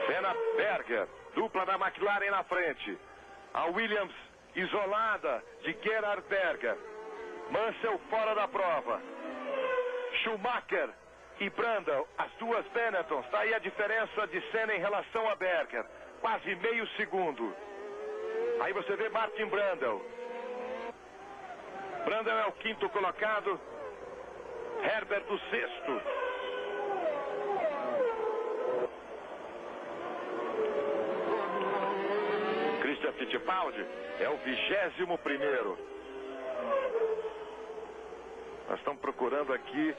Senna, Berger, dupla da McLaren na frente. A Williams isolada de Gerhard Berger. Mansell fora da prova. Schumacher e Brundle, as duas Benettons. Está aí a diferença de Senna em relação a Berger. Quase meio segundo. Aí você vê Martin Brundle. Brundle é o quinto colocado. Herbert o sexto. Christian Fittipaldi é o 21º. Nós estamos procurando aqui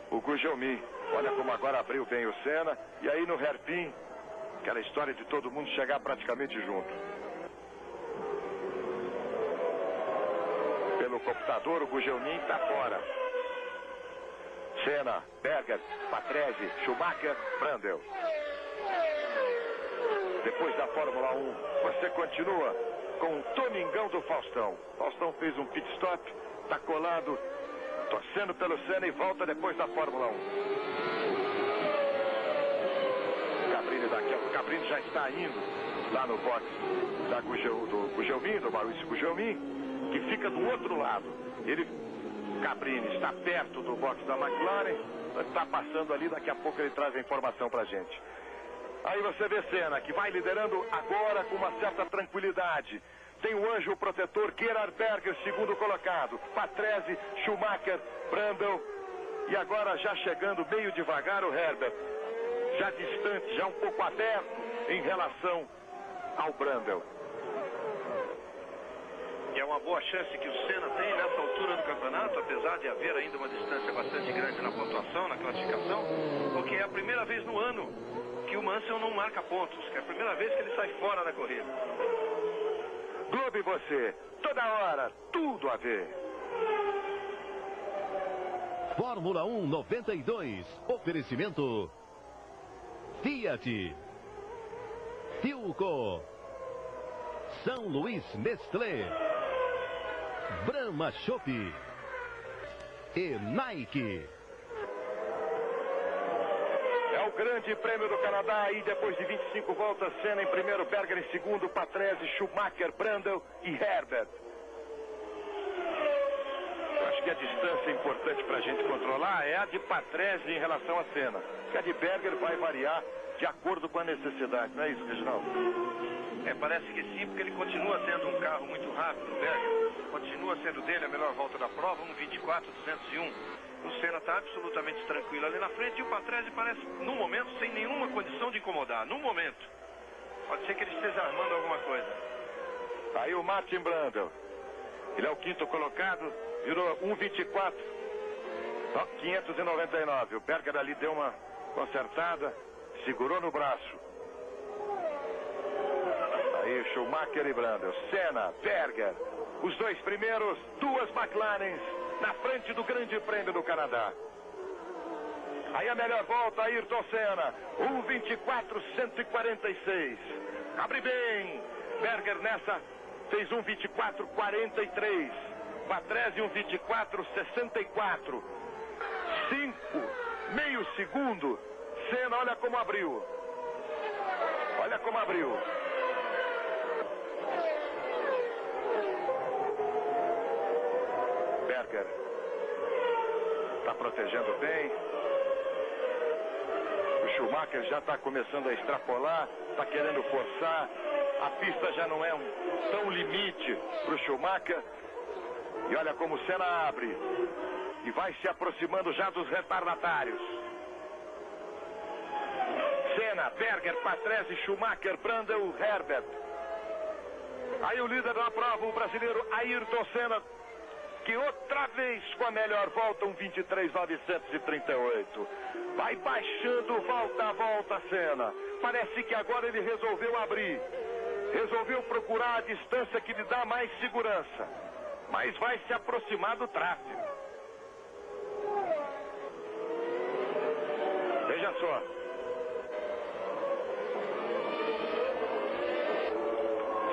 o Gugelmin. Olha como agora abriu bem o Senna. E aí no hairpin, aquela história de todo mundo chegar praticamente junto. Pelo computador, o Gugelmin está fora. Senna, Berger, Patrese, Schumacher, Brundle. Depois da Fórmula 1, você continua com o Domingão do Faustão. Faustão fez um pit stop, está colado, torcendo pelo Senna e volta depois da Fórmula 1. O Cabrini já está indo lá no box do Gugelmin, do Maurício Gugelmin, que fica do outro lado. Cabrini está perto do box da McLaren, está passando ali, daqui a pouco ele traz a informação para a gente. Aí você vê Senna, que vai liderando agora com uma certa tranquilidade. Tem o anjo protetor Gerhard Berger, segundo colocado. Patrese, Schumacher, Brundle. E agora já chegando meio devagar o Herbert. Já distante, já um pouco aberto em relação ao Brundle. E é uma boa chance que o Senna tem nessa altura do campeonato, apesar de haver ainda uma distância bastante grande na pontuação, na classificação, porque é a primeira vez no ano que o Mansell não marca pontos, que é a primeira vez que ele sai fora da corrida. Globo e você, toda hora, tudo a ver. Fórmula 1 92, oferecimento Fiat, Philco, São Luís Nestlé, Brahma Chopp e Nike. É o Grande Prêmio do Canadá aí, depois de 25 voltas, Senna em primeiro, Berger em segundo, Patrese, Schumacher, Brundle e Herbert. Eu acho que a distância importante para a gente controlar é a de Patrese em relação a Senna. Que a de Berger vai variar de acordo com a necessidade, não é isso, Reginaldo? Parece que sim, porque ele continua tendo um carro muito rápido, o Berger. Continua sendo dele a melhor volta da prova, 1:24.201. O Senna está absolutamente tranquilo ali na frente e o Patrese parece, no momento, sem nenhuma condição de incomodar. No momento. Pode ser que ele esteja armando alguma coisa. Aí o Martin Brundle. Ele é o quinto colocado, virou 1:24. 599. O Berger ali deu uma consertada, segurou no braço. Aí Schumacher e Brundle. Senna, Berger. Os dois primeiros, duas McLarens na frente do Grande Prêmio do Canadá. Aí a melhor volta, Ayrton Senna, 1:24.146. Abre bem. Berger nessa fez 1:24.43. Patrese 1:24.64. 5, meio segundo. Senna, olha como abriu. Olha como abriu. Berger está protegendo bem. O Schumacher já está começando a extrapolar, está querendo forçar. A pista já não é tão limite para o Schumacher. E olha como o Senna abre. E vai se aproximando já dos retardatários. Senna Senna, Berger, Patrese, Schumacher, Brundle, Herbert. Aí o líder da prova, o brasileiro Ayrton Senna, que outra vez com a melhor volta, um 23.938. Vai baixando volta a volta, Senna. Parece que agora ele resolveu abrir. Resolveu procurar a distância que lhe dá mais segurança. Mas vai se aproximar do tráfego. Veja só.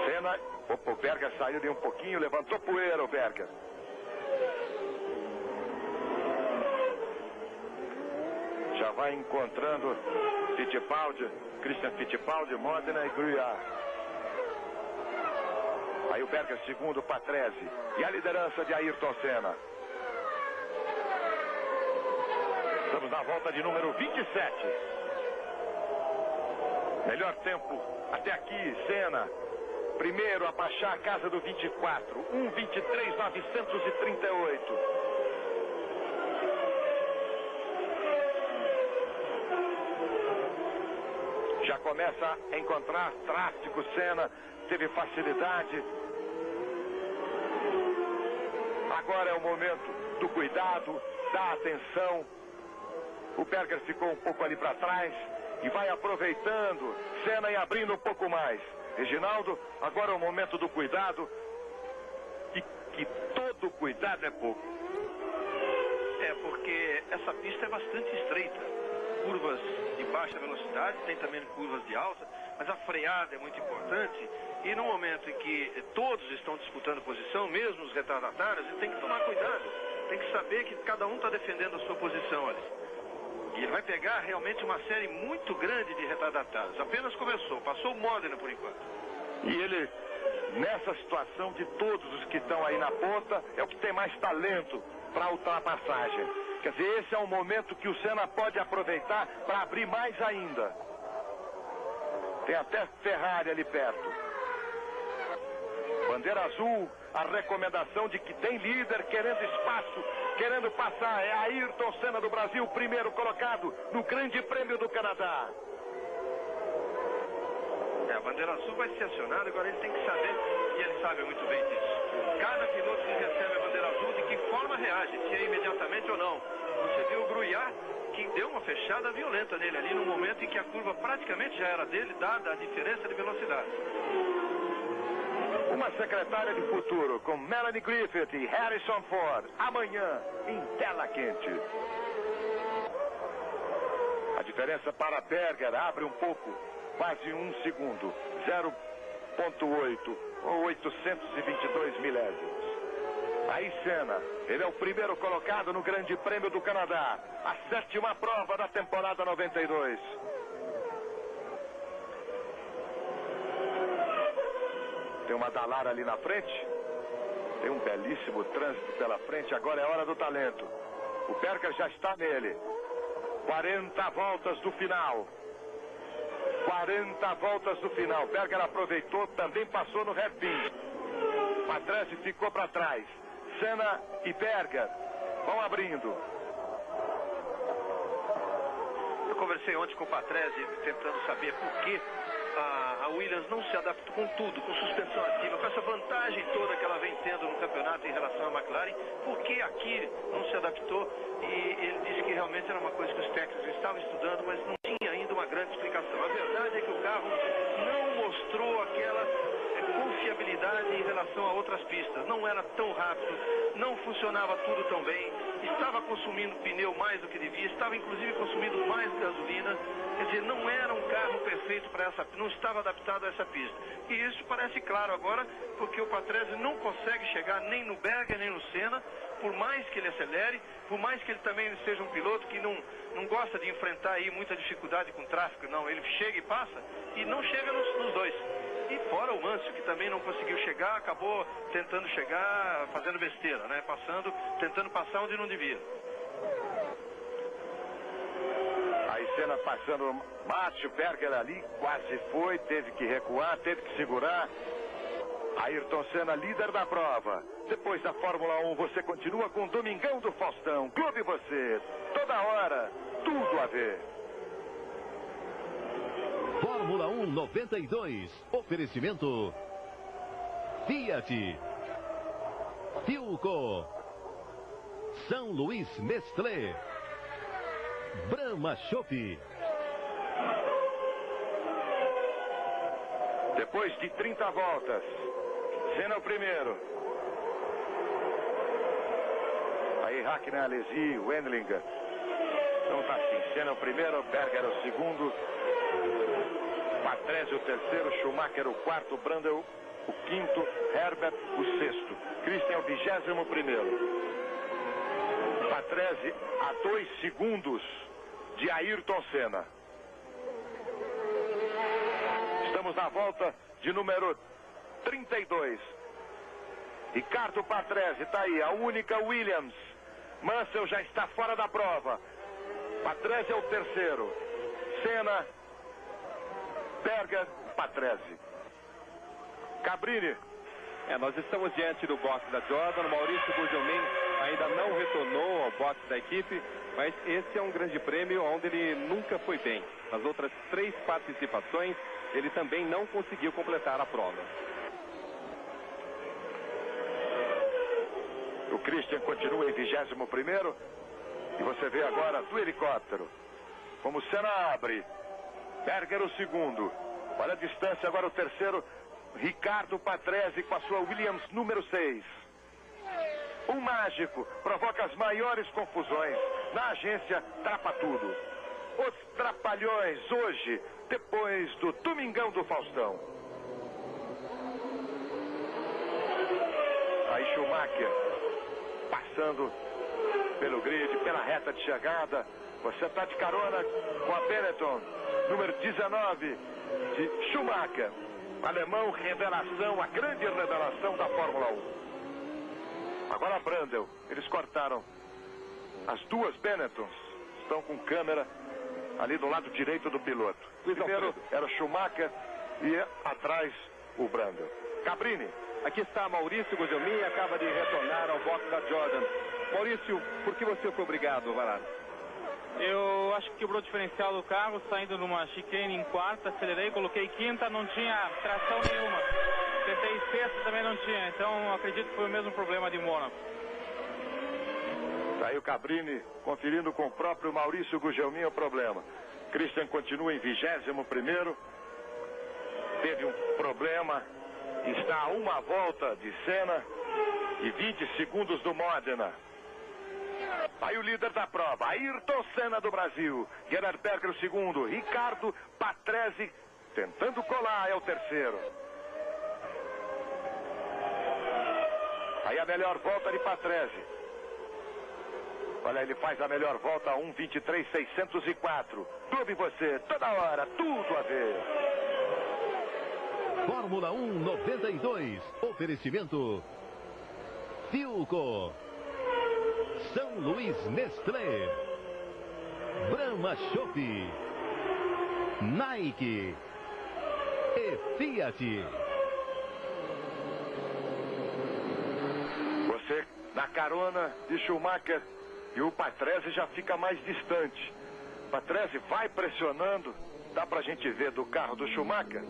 Senna, opa, o Berger saiu ali um pouquinho, levantou poeira o Berger. Já vai encontrando Fittipaldi, Christian Fittipaldi, Modena e Gruyard. Aí o Berger segundo, Patrese. E a liderança de Ayrton Senna. Estamos na volta de número 27. Melhor tempo até aqui, Senna. Primeiro a baixar a casa do 24. 1:23.938. Já começa a encontrar tráfego, Senna. Teve facilidade. Agora é o momento do cuidado, da atenção. O Berger ficou um pouco ali para trás e vai aproveitando. Senna e abrindo um pouco mais. Reginaldo, agora é o momento do cuidado. E que todo cuidado é pouco. É, porque essa pista é bastante estreita. Curvas de baixa velocidade, tem também curvas de alta, mas a freada é muito importante. E no momento em que todos estão disputando posição, mesmo os retardatários, ele tem que tomar cuidado. Tem que saber que cada um está defendendo a sua posição ali. E ele vai pegar realmente uma série muito grande de retardatários. Apenas começou, passou o Modena por enquanto. E ele, nessa situação de todos os que estão aí na ponta, é o que tem mais talento para ultrapassagem. Quer dizer, esse é um momento que o Senna pode aproveitar para abrir mais ainda. Tem até Ferrari ali perto. Bandeira azul, a recomendação de que tem líder querendo espaço, querendo passar. É Ayrton Senna do Brasil, primeiro colocado no Grande Prêmio do Canadá. A bandeira azul vai ser acionada, agora ele tem que saber, e ele sabe muito bem disso. Cada piloto que recebe a bandeira azul, de que forma reage, se é imediatamente ou não. Você viu o Gruyard, que deu uma fechada violenta nele ali, no momento em que a curva praticamente já era dele, dada a diferença de velocidade. Uma secretária de futuro com Melanie Griffith e Harrison Ford, amanhã em tela quente. A diferença para Berger abre um pouco, quase 1 segundo, 0,8 ou 822 milésimos. Aí Senna, ele é o primeiro colocado no Grande Prêmio do Canadá, a 7ª prova da temporada 92. Tem uma Dallara ali na frente. Tem um belíssimo trânsito pela frente. Agora é hora do talento. O Berger já está nele. 40 voltas do final. 40 voltas do final. Berger aproveitou, também passou no hairpin. Patrese ficou para trás. Senna e Berger vão abrindo. Eu conversei ontem com o Patrese, tentando saber por que a Williams não se adaptou com tudo, com suspensão ativa, com essa vantagem toda que ela vem tendo no campeonato em relação à McLaren. Por que aqui não se adaptou? E ele disse que realmente era uma coisa que os técnicos estavam estudando, mas não tinha ainda uma grande explicação. A verdade é que o carro não mostrou aquela confiabilidade em relação a outras pistas. Não era tão rápido, não funcionava tudo tão bem, estava consumindo pneu mais do que devia, estava inclusive consumindo mais gasolina. Quer dizer, não era um carro perfeito para essa, não estava adaptado a essa pista. E isso parece claro agora, porque o Patrese não consegue chegar nem no Berger nem no Senna, por mais que ele acelere, por mais que ele também seja um piloto que não gosta de enfrentar aí muita dificuldade com o tráfego, não. Ele chega e passa e não chega nos dois. E fora o Mansell, que também não conseguiu chegar, acabou tentando chegar, fazendo besteira, né? Tentando passar onde não devia. Aí Senna passando, Márcio Berger ali, quase foi, teve que recuar, teve que segurar. Ayrton Senna, líder da prova. Depois da Fórmula 1, você continua com o Domingão do Faustão. Clube Você, toda hora, tudo a ver. Fórmula 1 92. Oferecimento Fiat, Philco, São Luís Nestlé, Brahma Chopp. Depois de 30 voltas, Senna o primeiro. Aí Hakkinen, Alesi, Wendlinger. Então tá assim, Senna o primeiro, Berger o segundo, Patrese o terceiro, Schumacher o quarto, Brundle o quinto, Herbert o sexto, Christian o 21º. Patrese a 2 segundos de Ayrton Senna. Estamos na volta de número 32. Ricardo Patrese está aí, a única Williams. Mansell já está fora da prova. Patrese é o terceiro. Senna, Berger, Patrese. Cabrini. Nós estamos diante do boxe da Jordan. O Maurício Gugelmin ainda não retornou ao boxe da equipe, mas esse é um grande prêmio onde ele nunca foi bem. Nas outras 3 participações, ele também não conseguiu completar a prova. O Christian continua em 21º. E você vê agora do helicóptero como Senna abre. Berger o segundo. Olha a distância agora o terceiro. Ricardo Patrese com a sua Williams número 6. Um mágico provoca as maiores confusões. Na agência trapa tudo. Os trapalhões hoje, depois do Domingão do Faustão. Aí Schumacher passando pelo grid, pela reta de chegada. Você está de carona com a Benetton, número 19 de Schumacher. Alemão, revelação, a grande revelação da Fórmula 1. Agora Brundle, eles cortaram as 2 Benettons, estão com câmera ali do lado direito do piloto. Primeiro era o Schumacher e atrás o Brundle. Cabrini. Aqui está Maurício Gugelmin, acaba de retornar ao boxe da Jordan. Maurício, por que você foi obrigado, Varado? Eu acho que quebrou o diferencial do carro, saindo numa chicane em quarta, acelerei, coloquei quinta, não tinha tração nenhuma. Tentei sexta, também não tinha, então acredito que foi o mesmo problema de Mônaco. Tá aí o Cabrini conferindo com o próprio Maurício Gugelmin o problema. Christian continua em 21º. Teve um problema, está a 1 volta de Senna e 20 segundos do Modena. Aí o líder da prova, Ayrton Senna do Brasil, Gerhard Berger o segundo, Ricardo Patrese tentando colar, é o terceiro. Aí a melhor volta de Patrese. Olha, ele faz a melhor volta, 1:23.604. Clube você, toda hora, tudo a ver. Fórmula 1 92. Oferecimento Philco, São Luís Nestlé, Brahma Chopp, Nike e Fiat. Você na carona de Schumacher e o Patrese já fica mais distante. Patrese vai pressionando, dá pra gente ver do carro do Schumacher,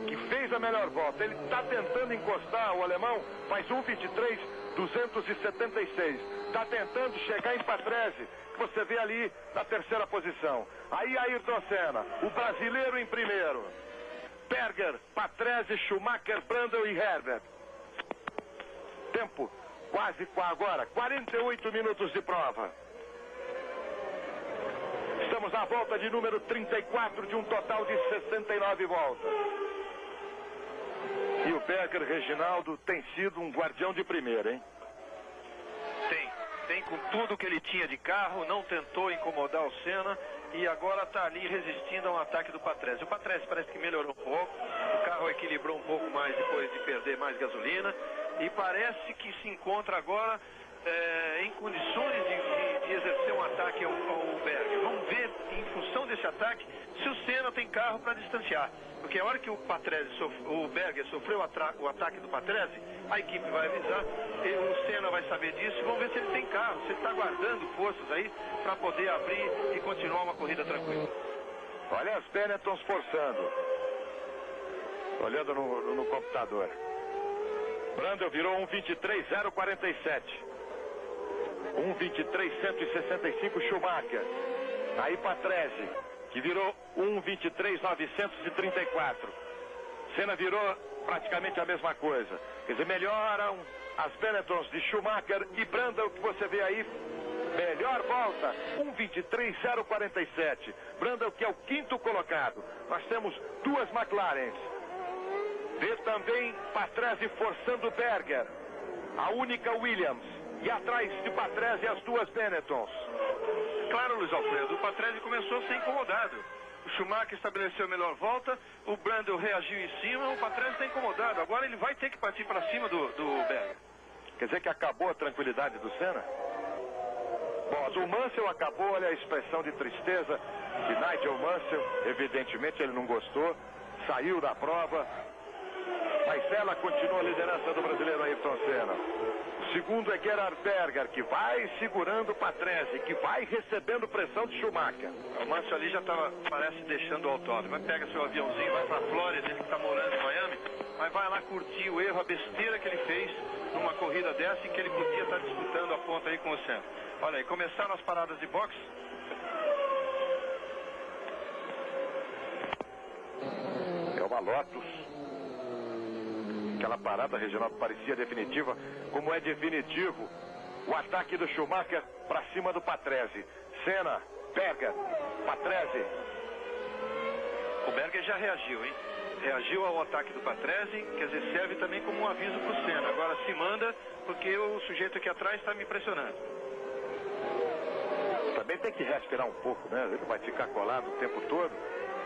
que fez a melhor volta. Ele está tentando encostar o alemão, faz 1:23.276. Está tentando chegar em Patrese, que você vê ali na terceira posição. Aí Ayrton Senna, o brasileiro em primeiro. Berger, Patrese, Schumacher, Brundle e Herbert. Tempo quase agora, 48 minutos de prova. Estamos na volta de número 34 de um total de 69 voltas. E o Berger, Reginaldo, tem sido um guardião de primeira, hein? Tem com tudo que ele tinha de carro, não tentou incomodar o Senna e agora está ali resistindo a um ataque do Patrese. O Patrese parece que melhorou um pouco, o carro equilibrou um pouco mais depois de perder mais gasolina e parece que se encontra agora em condições de exercer um ataque ao Berger. Vamos ver, em função desse ataque, se o Senna tem carro para distanciar. Porque a hora que o Berger sofreu o ataque do Patrese, a equipe vai avisar, o Senna vai saber disso, e vamos ver se ele tem carro, se ele está guardando forças aí para poder abrir e continuar uma corrida tranquila. Olha as Benettons forçando. Olhando no computador. Brandel virou 1:23.047. 1:23.165 Schumacher. Aí Patrese, que virou 1:23.934. Senna virou praticamente a mesma coisa. Quer dizer, melhoram as Benettons de Schumacher e Brandel, que você vê aí. Melhor volta, 1:23.047. Brandel, que é o quinto colocado. Nós temos duas McLarens. Vê também Patrese forçando Berger, a única Williams. E atrás de Patrese as duas Benettons. Claro, Luiz Alfredo, o Patrese começou a ser incomodado. O Schumacher estabeleceu a melhor volta, o Brandel reagiu em cima, o Patrese está incomodado. Agora ele vai ter que partir para cima do Berger. Quer dizer que acabou a tranquilidade do Senna? Bom, a do Mansell acabou, olha a expressão de tristeza de Nigel Mansell. Evidentemente ele não gostou, saiu da prova. Mas ela continua a liderança do brasileiro Ayrton Senna. O segundo é Gerhard Berger, que vai segurando o Patrese, que vai recebendo pressão de Schumacher. O Mansell ali já estava, parece, deixando o autódromo. Vai pegar seu aviãozinho, vai para a Flórida, ele que está morando em Miami, mas vai lá curtir o erro, a besteira que ele fez numa corrida dessa, em que ele podia estar disputando a ponta aí com o Senna. Olha aí, começaram as paradas de boxe. É uma Lotus. Aquela parada, Reginaldo, parecia definitiva, como é definitivo o ataque do Schumacher para cima do Patrese. Senna, Berger, Patrese. O Berger já reagiu, hein? Reagiu ao ataque do Patrese, quer dizer, serve também como um aviso para o Senna. Agora se manda, porque o sujeito aqui atrás está me impressionando. Também tem que respirar um pouco, né? Ele vai ficar colado o tempo todo.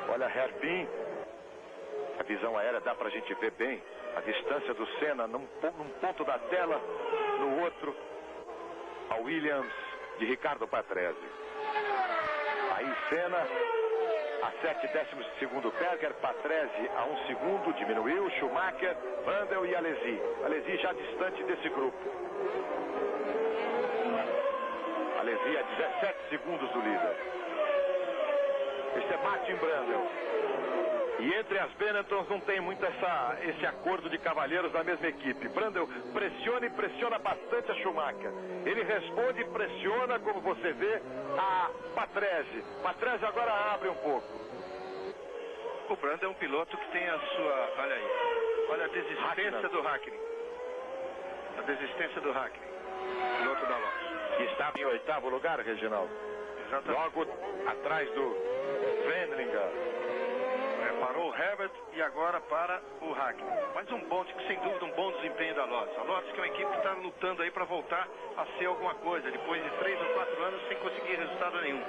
Olha, Hairpin. A visão aérea dá pra gente ver bem a distância do Senna num ponto da tela, no outro, a Williams de Ricardo Patrese. Aí Senna a 7/10 de segundo, Berger, Patrese a 1 segundo, diminuiu, Schumacher, Brandel e Alesi. Alesi já distante desse grupo. Alesi a 17 segundos do líder. Este é Martin Brandel. E entre as Benettons não tem muito esse acordo de cavalheiros da mesma equipe. Brandel pressiona e pressiona bastante a Schumacher. Ele responde e pressiona, como você vê, a Patrese. Patrese agora abre um pouco. O Brandel é um piloto que tem a sua... Olha aí. Olha a desistência do Hakkinen. A desistência do Hakkinen. Piloto da Lotus. Que estava em 8º lugar, Reginaldo. Exatamente. Logo atrás do Wendlinger. Parou o Herbert e agora para o Hakkinen. Mas sem dúvida, um bom desempenho da Lotus. A Lotus, que é uma equipe que está lutando aí para voltar a ser alguma coisa, depois de 3 ou 4 anos sem conseguir resultado nenhum.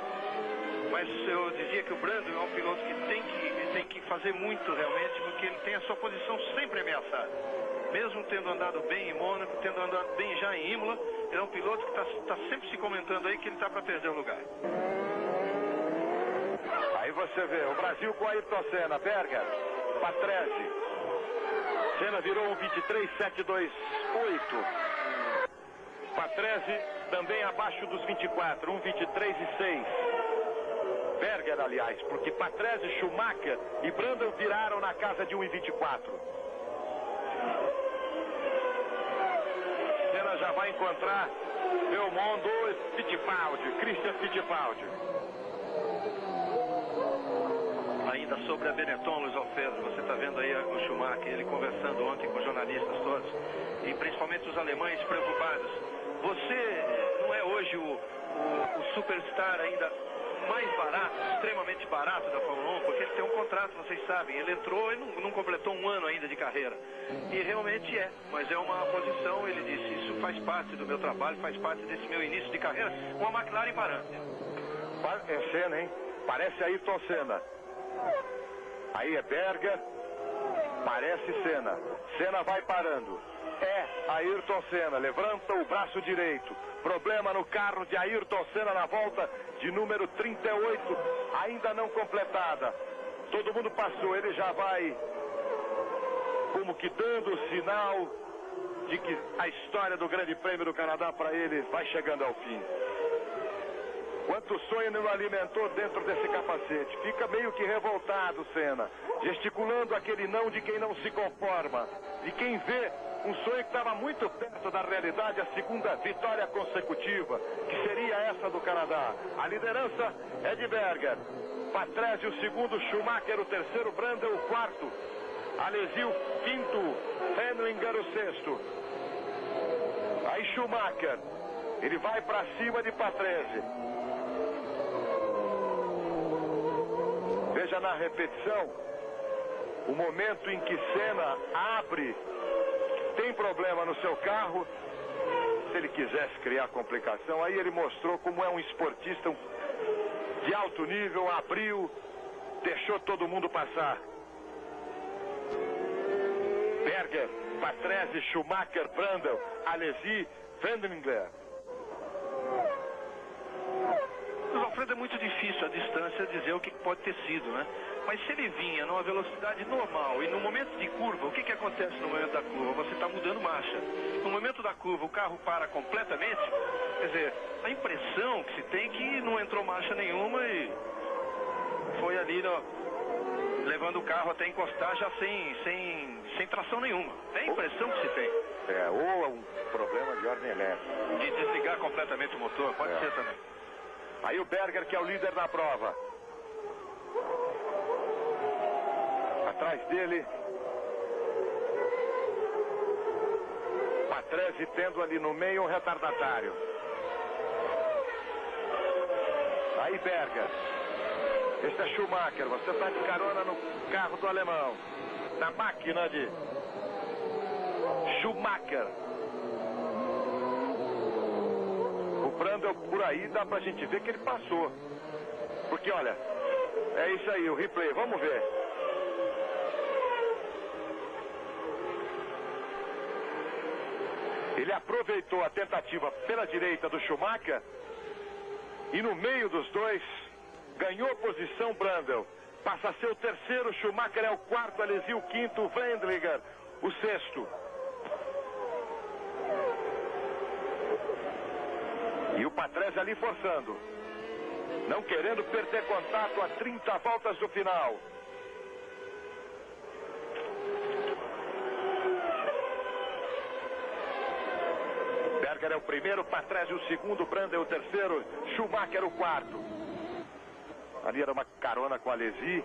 Mas eu dizia que o Brandel é um piloto que tem que fazer muito realmente, porque ele tem a sua posição sempre ameaçada. Mesmo tendo andado bem em Mônaco, tendo andado bem já em Imola, ele é um piloto que está sempre se comentando aí que ele está para perder o lugar. Aí você vê, o Brasil com Ayrton Senna, Berger, Patrese. Senna virou 1:23.728. Patrese também abaixo dos 24, 1:23.6. Berger, aliás, porque Patrese, Schumacher e Brandel viraram na casa de 1:24. Senna já vai encontrar Belmondo, Fittipaldi, Christian Fittipaldi. Ainda sobre a Benetton, Luiz Alfredo, você está vendo aí o Schumacher, ele conversando ontem com os jornalistas todos, e principalmente os alemães preocupados. Você não é hoje o superstar ainda mais barato, extremamente barato da Fórmula 1, porque ele tem um contrato, vocês sabem. Ele entrou e não completou um ano ainda de carreira. E realmente é, mas é uma posição, ele disse, isso faz parte do meu trabalho, faz parte desse meu início de carreira, com a McLaren parando. É Senna, hein? Parece Ayrton Senna. Aí é Berger, parece Senna. Senna vai parando. É Ayrton Senna, levanta o braço direito. Problema no carro de Ayrton Senna na volta de número 38, ainda não completada. Todo mundo passou, ele já vai como que dando o sinal de que a história do Grande Prêmio do Canadá para ele vai chegando ao fim. Quanto sonho não alimentou dentro desse capacete. Fica meio que revoltado, Senna, gesticulando aquele não de quem não se conforma, de quem vê um sonho que estava muito perto da realidade, a segunda vitória consecutiva, que seria essa do Canadá. A liderança é de Berger, Patrese o segundo, Schumacher o terceiro, Brundle o quarto, Alesi o quinto, Hendringer o sexto. Aí Schumacher, ele vai para cima de Patrese. Veja na repetição o momento em que Senna abre, tem problema no seu carro. Se ele quisesse criar complicação, aí ele mostrou como é um esportista de alto nível, abriu, deixou todo mundo passar. Berger, Patrese, Schumacher, Brundle, Alesi, Hendringer. Alfredo, é muito difícil a distância dizer o que pode ter sido, né? Mas se ele vinha numa velocidade normal e no momento de curva, o que acontece no momento da curva? Você está mudando marcha. No momento da curva, o carro para completamente. Quer dizer, a impressão que se tem é que não entrou marcha nenhuma e foi ali levando o carro até encostar já sem tração nenhuma. É a impressão que se tem. Ou um problema de ordem elétrica. De desligar completamente o motor, pode ser também. Aí o Berger, que é o líder na prova. Atrás dele, Patrese tendo ali no meio um retardatário. Aí Berger. Esse é Schumacher. Você está de carona no carro do alemão. Na máquina de Schumacher. Brundle por aí dá pra gente ver que ele passou. Porque olha, é isso aí, o replay, vamos ver. Ele aproveitou a tentativa pela direita do Schumacher e no meio dos dois ganhou posição Brundle. Passa a ser o terceiro, Schumacher é o quarto, Alesi o quinto, Hendringer o sexto. E o Patrese ali forçando, não querendo perder contato a 30 voltas do final. Berger é o primeiro, Patrese o segundo, Brundle o terceiro, Schumacher o quarto. Ali era uma carona com a Alesi.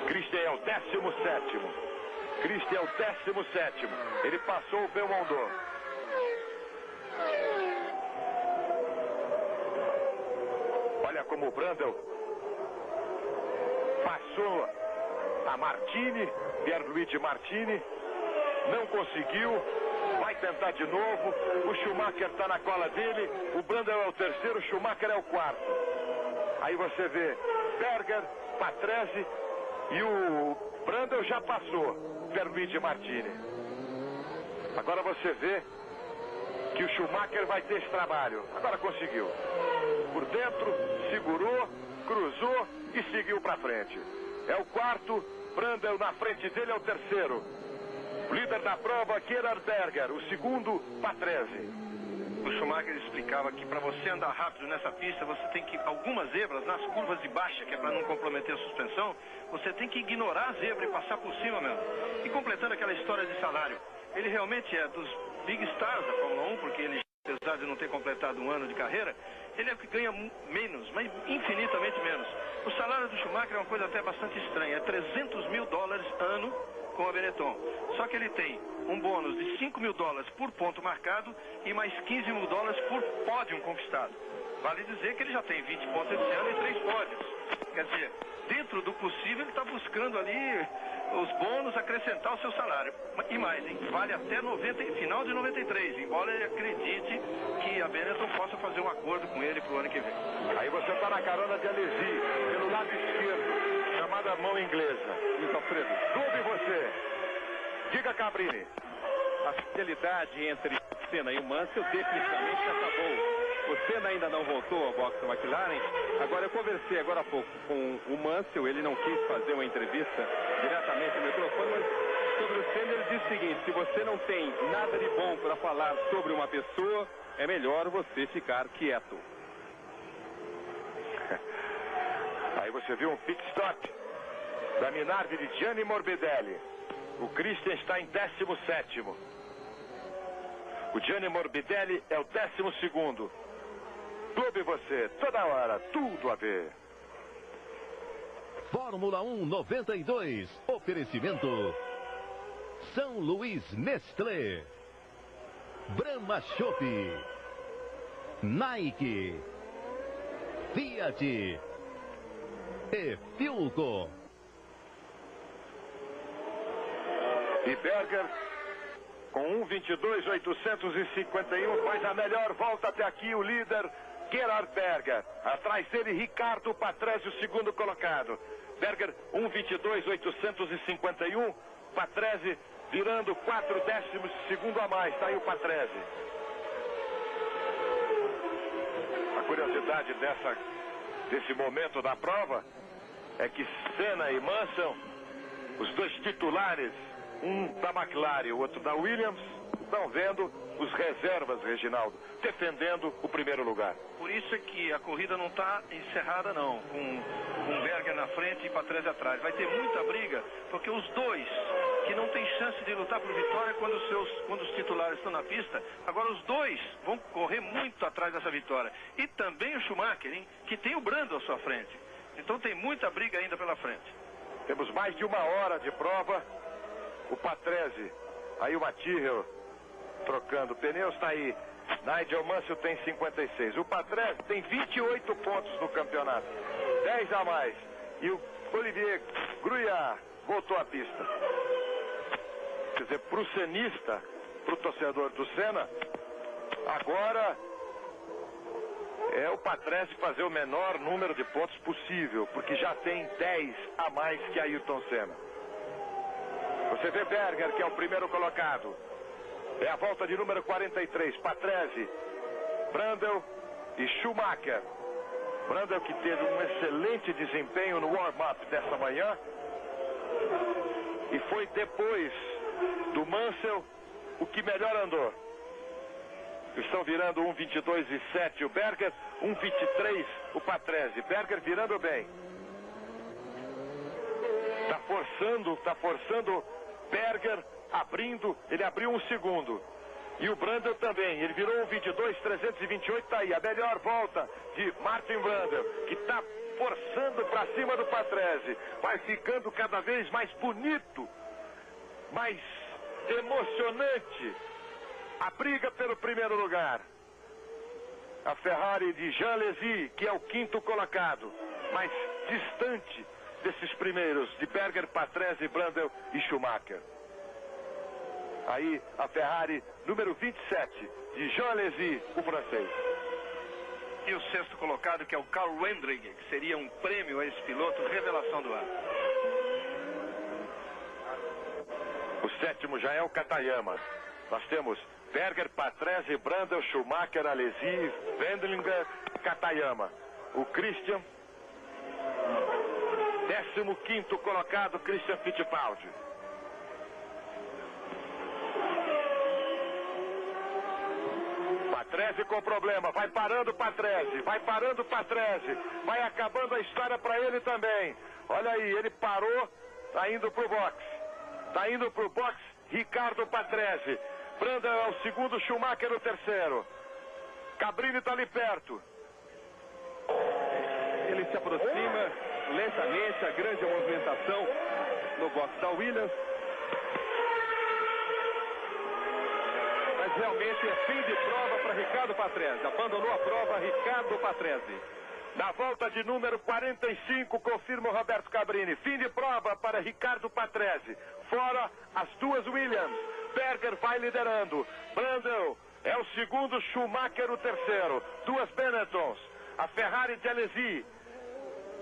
Christian é o 17º. Christian é o 17º. Ele passou o Belmondo. Olha como o Brundle passou a Martini, Pierluigi Martini, não conseguiu, vai tentar de novo, o Schumacher está na cola dele, o Brundle é o terceiro, o Schumacher é o quarto. Aí você vê Berger, Patrese e o Brundle já passou, Pierluigi Martini. Agora você vê que o Schumacher vai ter esse trabalho. Agora conseguiu. Por dentro, segurou, cruzou e seguiu para frente. É o quarto, Brundle na frente dele é o terceiro. O líder da prova, Gerhard Berger. O segundo, Patrese. O Schumacher explicava que para você andar rápido nessa pista, você tem que, algumas zebras, nas curvas de baixa, que é para não comprometer a suspensão, você tem que ignorar a zebra e passar por cima mesmo. E completando aquela história de salário, ele realmente é dos Big Stars da Fórmula 1, porque ele, apesar de não ter completado um ano de carreira, ele é o que ganha menos, mas infinitamente menos. O salário do Schumacher é uma coisa até bastante estranha, é $300 mil ano com a Benetton. Só que ele tem um bônus de $5 mil por ponto marcado e mais $15 mil por pódio conquistado. Vale dizer que ele já tem 20 pontos esse ano e 3 pódios. Quer dizer, dentro do possível ele está buscando ali os bônus, acrescentar o seu salário. E mais, hein? Vale até final de 93, embora ele acredite que a Benetton possa fazer um acordo com ele para o ano que vem. Aí você está na carona de Alesi, pelo lado esquerdo, chamada mão inglesa. Luiz Alfredo, Clube você. Diga, Cabrini. a fidelidade entre Senna e o Mansell definitivamente acabou. O Senna ainda não voltou ao boxe da McLaren. Agora, eu conversei agora há pouco com o Mansell. Ele não quis fazer uma entrevista diretamente no microfone, mas sobre o Senna, ele diz o seguinte: se você não tem nada de bom para falar sobre uma pessoa, é melhor você ficar quieto. Aí você viu um pit stop da Minardi de Gianni Morbidelli. O Christian está em 17º. O Gianni Morbidelli é o 12º. Clube você, toda hora, tudo a ver. Fórmula 1 92. Oferecimento São Luís Nestlé, Brahma Chopp, Nike, Fiat e Philco. E Berger, com 1:22.851, faz a melhor volta até aqui, o líder Gerhard Berger. Atrás dele, Ricardo Patrese, o segundo colocado. Berger, 1:22.851, Patrese virando 4 décimos de segundo a mais. Está aí o Patrese. A curiosidade desse momento da prova é que Senna e Mansell, os dois titulares, um da McLaren e o outro da Williams, estão vendo os reservas, Reginaldo, defendendo o primeiro lugar. Por isso é que a corrida não está encerrada, não, com Berger na frente e Patrese atrás. Vai ter muita briga, porque os dois que não têm chance de lutar por vitória quando os titulares estão na pista, agora os dois vão correr muito atrás dessa vitória. E também o Schumacher, hein, que tem o Brando à sua frente. Então tem muita briga ainda pela frente. Temos mais de 1 hora de prova. O Patrese, aí o Mathieu trocando pneus, está aí. Nigel Mansell tem 56. O Patrese tem 28 pontos no campeonato, 10 a mais. E o Olivier Gruillard voltou à pista. Quer dizer, para o cenista, para o torcedor do Senna, agora é o Patrese fazer o menor número de pontos possível, porque já tem 10 a mais que Ayrton Senna. Você vê Berger, que é o primeiro colocado. É a volta de número 43. Patrese, Brundle e Schumacher. Brundle, que teve um excelente desempenho no warm-up dessa manhã. E foi depois do Mansell o que melhor andou. Estão virando 1:22.7 o Berger, 1:23 o Patrese. Berger virando bem. Está forçando Berger, abrindo, ele abriu 1 segundo. E o Brundle também, ele virou 1:22.328, está aí, a melhor volta de Martin Brundle, que está forçando para cima do Patrese. Vai ficando cada vez mais bonito, mais emocionante a briga pelo primeiro lugar. A Ferrari de Jean Alesi, que é o 5º colocado, mais distante desses primeiros, de Berger, Patrese, Brundle e Schumacher. Aí a Ferrari número 27, de Jean Alesi, o francês. E o 6º colocado, que é o Karl Wendling, que seria um prêmio a esse piloto, revelação do ano. O 7º já é o Katayama. Nós temos Berger, Patrese, Brundle, Schumacher, Alesi, Wendlinger, Katayama. O Christian, 15º colocado, Christian Fittipaldi. Patrese com problema, vai parando Patrese, vai acabando a história para ele também. Olha aí, ele parou, tá indo pro box, Ricardo Patrese. Brundle é o 2º, Schumacher o 3º. Cabrini está ali perto. Ele se aproxima lentamente, a grande movimentação no box da Williams. Mas realmente é fim de prova para Ricardo Patrese. Abandonou a prova Ricardo Patrese. Na volta de número 45, confirma o Roberto Cabrini. Fim de prova para Ricardo Patrese. Fora as duas Williams. Berger vai liderando. Brundle é o 2º, Schumacher o 3º. Duas Benettons. A Ferrari de Alesi.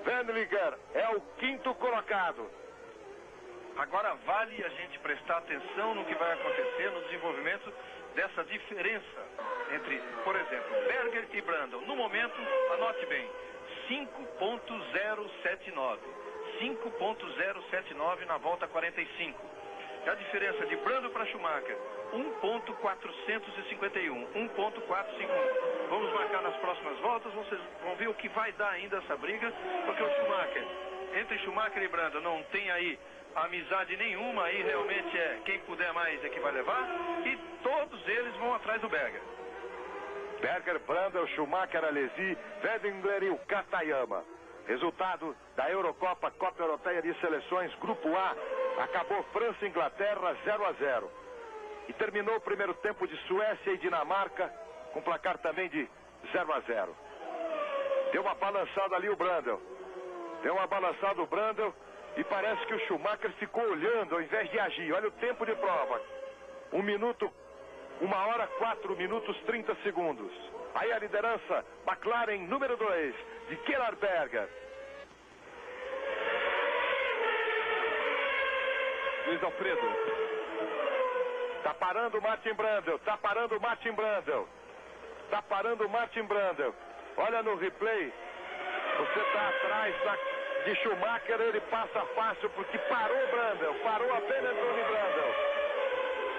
Wendlinger é o 5º colocado. Agora vale a gente prestar atenção no que vai acontecer no desenvolvimento dessa diferença entre, por exemplo, Berger e Brundle. No momento, anote bem, 5.079. 5.079 na volta 45. a diferença de Brando para Schumacher, 1.451, 1.451. Vamos marcar nas próximas voltas, vocês vão ver o que vai dar ainda essa briga, porque o Schumacher, entre Schumacher e Brando, não tem aí amizade nenhuma, aí realmente é quem puder mais é que vai levar, e todos eles vão atrás do Berger. Berger, Brando, Schumacher, Alesi, Wendlinger e o Katayama. Resultado da Eurocopa, Copa Europeia de Seleções, Grupo A, acabou França e Inglaterra 0-0. E terminou o primeiro tempo de Suécia e Dinamarca, com placar também de 0-0. Deu uma balançada ali o Brundle. Deu uma balançada o Brundle e parece que o Schumacher ficou olhando ao invés de agir. Olha o tempo de prova. 1 hora, 4 minutos, 30 segundos. Aí a liderança, McLaren, número 2, de Gerhard Berger. Luiz Alfredo. Tá parando o Martin Brundle, tá parando o Martin Brundle. Tá parando o Martin Brundle. Olha no replay, você tá atrás de Schumacher, ele passa fácil porque parou o Brundle, parou apenas o Brundle.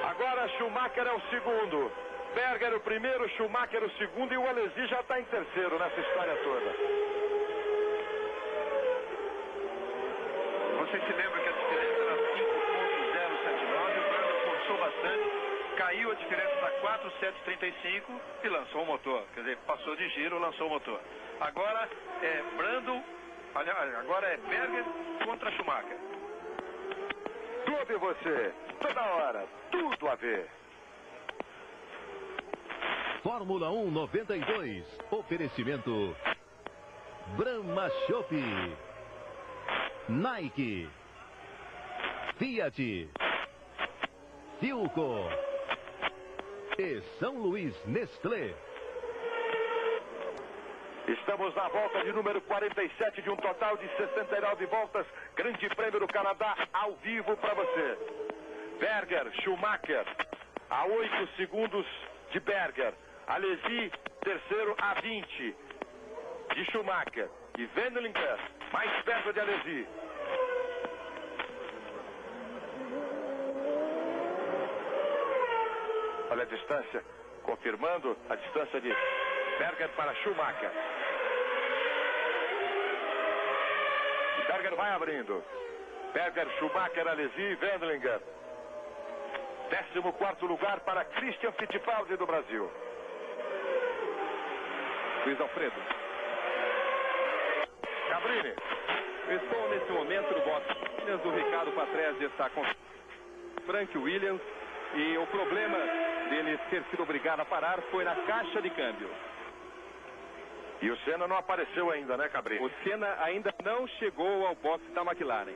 Agora Schumacher é o segundo, Berger o primeiro, Schumacher o segundo e o Alesi já está em terceiro nessa história toda. Você se lembra que a diferença era 5.079, o Brundle forçou bastante, caiu a diferença para 4.735 e lançou o motor, quer dizer, passou de giro, lançou o motor. Agora é Brundle, agora é Berger contra Schumacher. Tudo em você, toda hora, tudo a ver. Fórmula 1 92. Oferecimento Brahma Chopp, Nike, Fiat, Philco e São Luís Nestlé. Estamos na volta de número 47 de um total de 69 voltas. Grande Prêmio do Canadá ao vivo para você. Berger, Schumacher, a 8 segundos de Berger. Alesi, terceiro a 20 de Schumacher. E Wendlinger, mais perto de Alesi. Olha a distância, confirmando a distância de Berger para Schumacher. Berger vai abrindo. Berger, Schumacher, Alesi, Wendlinger. 14º lugar para Christian Fittipaldi do Brasil. Luiz Alfredo. Cabrini. Estou nesse momento no box. O Ricardo Patrese está com Frank Williams. E o problema dele ter sido obrigado a parar foi na caixa de câmbio. E o Senna não apareceu ainda, né, Cabrini? O Senna ainda não chegou ao box da McLaren.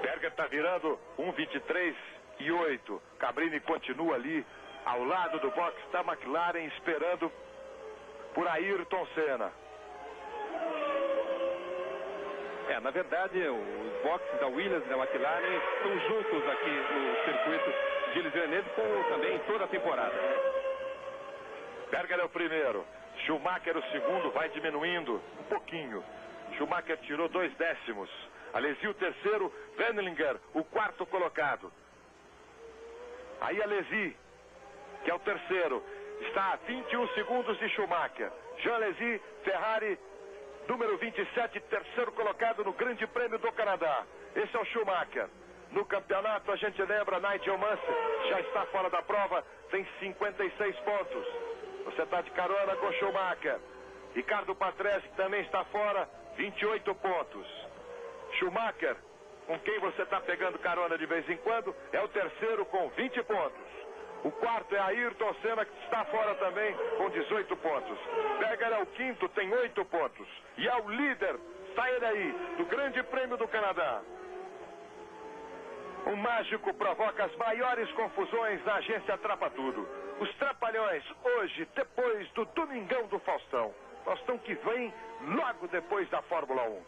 Berger está virando 1:23:8. Cabrini continua ali ao lado do box da McLaren esperando por Ayrton Senna. Na verdade, os boxes da Williams e da McLaren estão juntos aqui no circuito Gilles Villeneuve, como também toda a temporada. Berger é o primeiro, Schumacher o segundo, vai diminuindo um pouquinho. Schumacher tirou 2 décimos. Alesi o terceiro, Wendlinger o quarto colocado. Aí Alesi, que é o terceiro, está a 21 segundos de Schumacher. Jean Alesi, Ferrari, número 27, terceiro colocado no Grande Prêmio do Canadá. Esse é o Schumacher. No campeonato, a gente lembra, Nigel Mansell já está fora da prova, tem 56 pontos. Você está de carona com Schumacher. Ricardo Patrese também está fora, 28 pontos. Schumacher, com quem você está pegando carona de vez em quando, é o terceiro com 20 pontos. O quarto é Ayrton Senna, que está fora também, com 18 pontos. Berger é o quinto, tem 8 pontos. E é o líder, está ele aí, do Grande Prêmio do Canadá. O mágico provoca as maiores confusões na agência Trapa Tudo. Os Trapalhões, hoje, depois do Domingão do Faustão. Faustão que vem logo depois da Fórmula 1.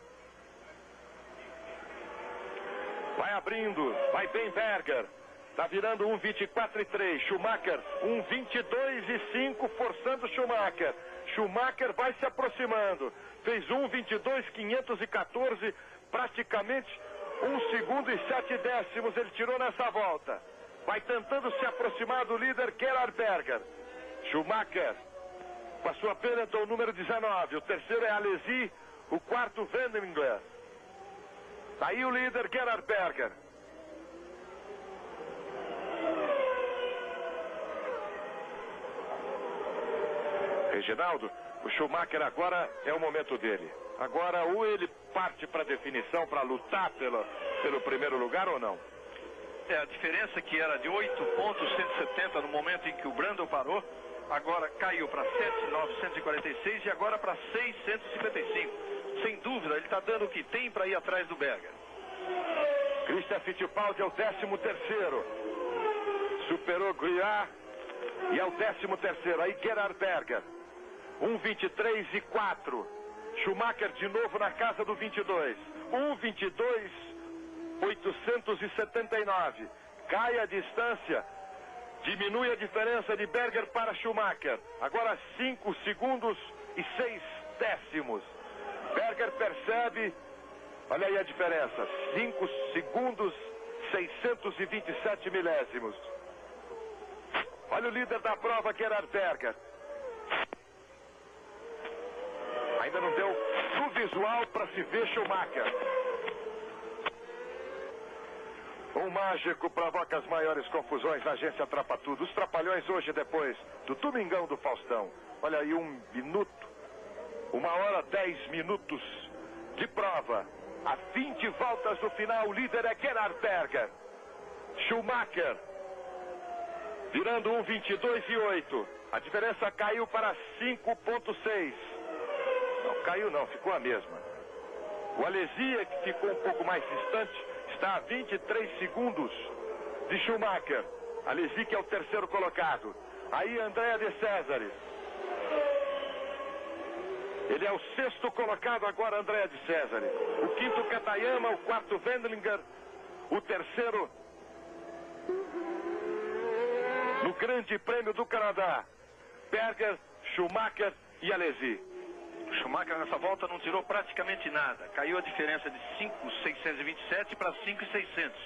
Vai abrindo, vai bem Berger. Está virando 1:24:3. Schumacher, 1:22:5, forçando Schumacher. Schumacher vai se aproximando. Fez 1:22:514, praticamente 1 segundo e 7 décimos ele tirou nessa volta. Vai tentando se aproximar do líder Gerhard Berger. Schumacher com a sua Benetton número 19. O terceiro é Alesi, o quarto Wendlinger. Aí o líder Gerhard Berger. Reginaldo, o Schumacher agora é o momento dele. Agora ou ele parte para definição, para lutar pelo primeiro lugar ou não. A diferença que era de 8,170 no momento em que o Brundle parou, agora caiu para 7,946 e agora para 655. Sem dúvida, ele está dando o que tem para ir atrás do Berger. Christian Fittipaldi é o 13º. Superou Guiar e é o 13º. Aí Gerhard Berger. 1,23 e 4. Schumacher de novo na casa do 22. 1,22, 879. Cai a distância. Diminui a diferença de Berger para Schumacher. Agora 5 segundos e 6 décimos. Berger percebe. Olha aí a diferença. 5 segundos, 627 milésimos. Olha o líder da prova, Gerhard Berger. Ainda não deu no visual para se ver Schumacher. Um mágico provoca as maiores confusões na agência Trapa Tudo. Os trapalhões hoje depois do Domingão do Faustão. Olha aí, 1 minuto, 1h10 de prova. A 20 voltas do final, o líder é Gerhard Berger. Schumacher virando 1,22 e 8. A diferença caiu para 5,6. Não caiu não, ficou a mesma. O Alesi, que ficou um pouco mais distante, está a 23 segundos de Schumacher. Alesi, que é o terceiro colocado. Aí Andrea de Cesaris. Ele é o sexto colocado agora, Andrea de Cesaris. O quinto Katayama, o quarto Wendlinger, o terceiro no Grande Prêmio do Canadá. Berger, Schumacher e Alesi. Schumacher nessa volta não tirou praticamente nada. Caiu a diferença de 5,627 para 5,600.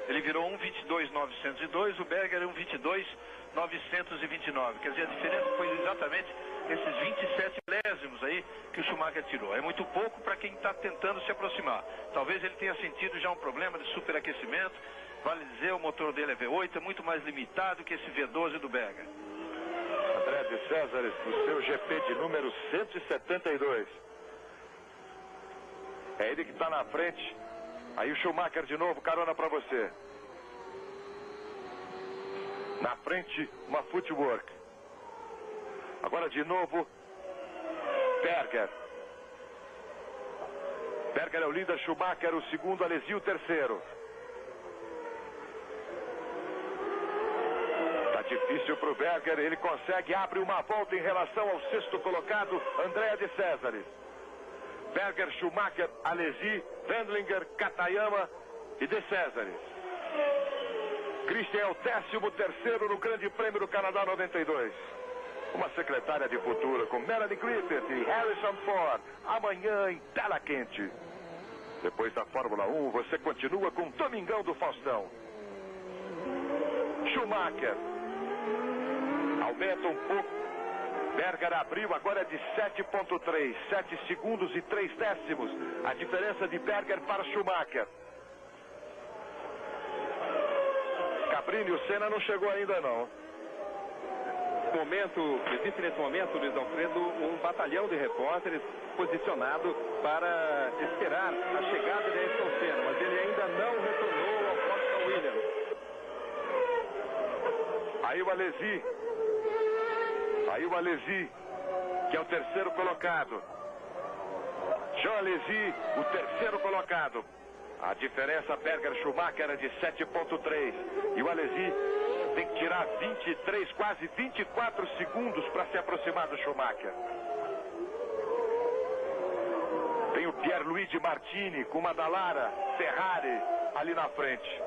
Ele virou 1,22,902, o Berger 1,22,929. Quer dizer, a diferença foi exatamente esses 27 milésimos aí que o Schumacher tirou. É muito pouco para quem está tentando se aproximar. Talvez ele tenha sentido já um problema de superaquecimento. Vale dizer, o motor dele é V8, é muito mais limitado que esse V12 do Berger. André de Cesaris, no seu GP de número 172. É ele que está na frente. Aí o Schumacher de novo, carona para você. Na frente, uma footwork. Agora de novo, Berger. Berger é o líder, Schumacher o segundo, Alesi o terceiro. Difícil para o Berger, ele consegue, abre uma volta em relação ao sexto colocado, Andrea de Cesaris. Berger, Schumacher, Alesi, Wendlinger, Katayama e de Cesaris. Christian é o 13º no Grande Prêmio do Canadá 92. Uma secretária de futuro com Melanie Griffith e Harrison Ford, amanhã em Tela Quente. Depois da Fórmula 1, você continua com Domingão do Faustão. Schumacher aumenta um pouco. Berger abriu, agora é de 7,3. 7 segundos e 3 décimos. A diferença de Berger para Schumacher. Cabrini, o Senna não chegou ainda não. Existe nesse momento, Luiz Alfredo, um batalhão de repórteres posicionado para esperar a chegada de Ayrton Senna, mas ele ainda não retornou ao Fórmula Williams. Aí o Alesi, que é o terceiro colocado. Jean Alesi, o terceiro colocado. A diferença Berger-Schumacher era de 7,3. E o Alesi tem que tirar 23, quase 24 segundos para se aproximar do Schumacher. Tem o Pierluigi Martini com uma Dallara Ferrari ali na frente.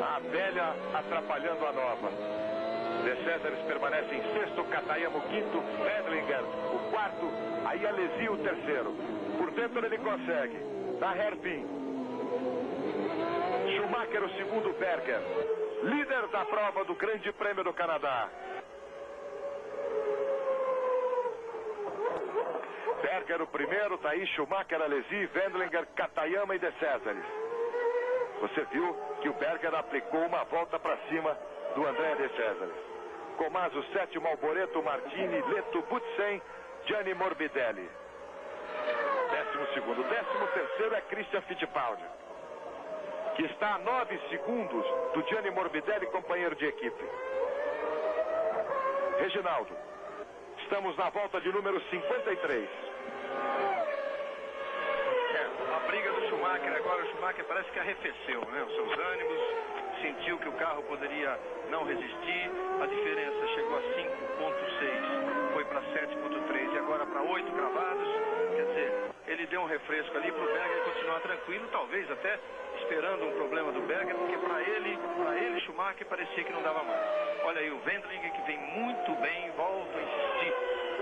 A velha atrapalhando a nova. De Cesaris permanece em sexto, Katayama o quinto, Wendlinger o quarto, aí Alesi o terceiro. Por dentro ele consegue. da hairpin. Schumacher, o segundo, Berger. Líder da prova do Grande Prêmio do Canadá. Berger o primeiro, tá aí Schumacher, Alesi, Wendlinger, Katayama e De Cesaris. Você viu que o Berger aplicou uma volta para cima do Andrea De Cesaris. Comas o sétimo, Alboreto, Martini, Leto, Butsen, Gianni Morbidelli. 12º. 13º é Christian Fittipaldi, que está a 9 segundos do Gianni Morbidelli, companheiro de equipe. Reginaldo, estamos na volta de número 53. A briga do Schumacher agora, o Schumacher parece que arrefeceu, né? Os seus ânimos, sentiu que o carro poderia não resistir, a diferença chegou a 5,6, foi para 7,3 e agora para 8 cravados. Quer dizer, ele deu um refresco ali para o Berger continuar tranquilo, talvez até esperando um problema do Berger, porque para ele Schumacher parecia que não dava mais. Olha aí o Wendlinger, que vem muito bem, volta a insistir.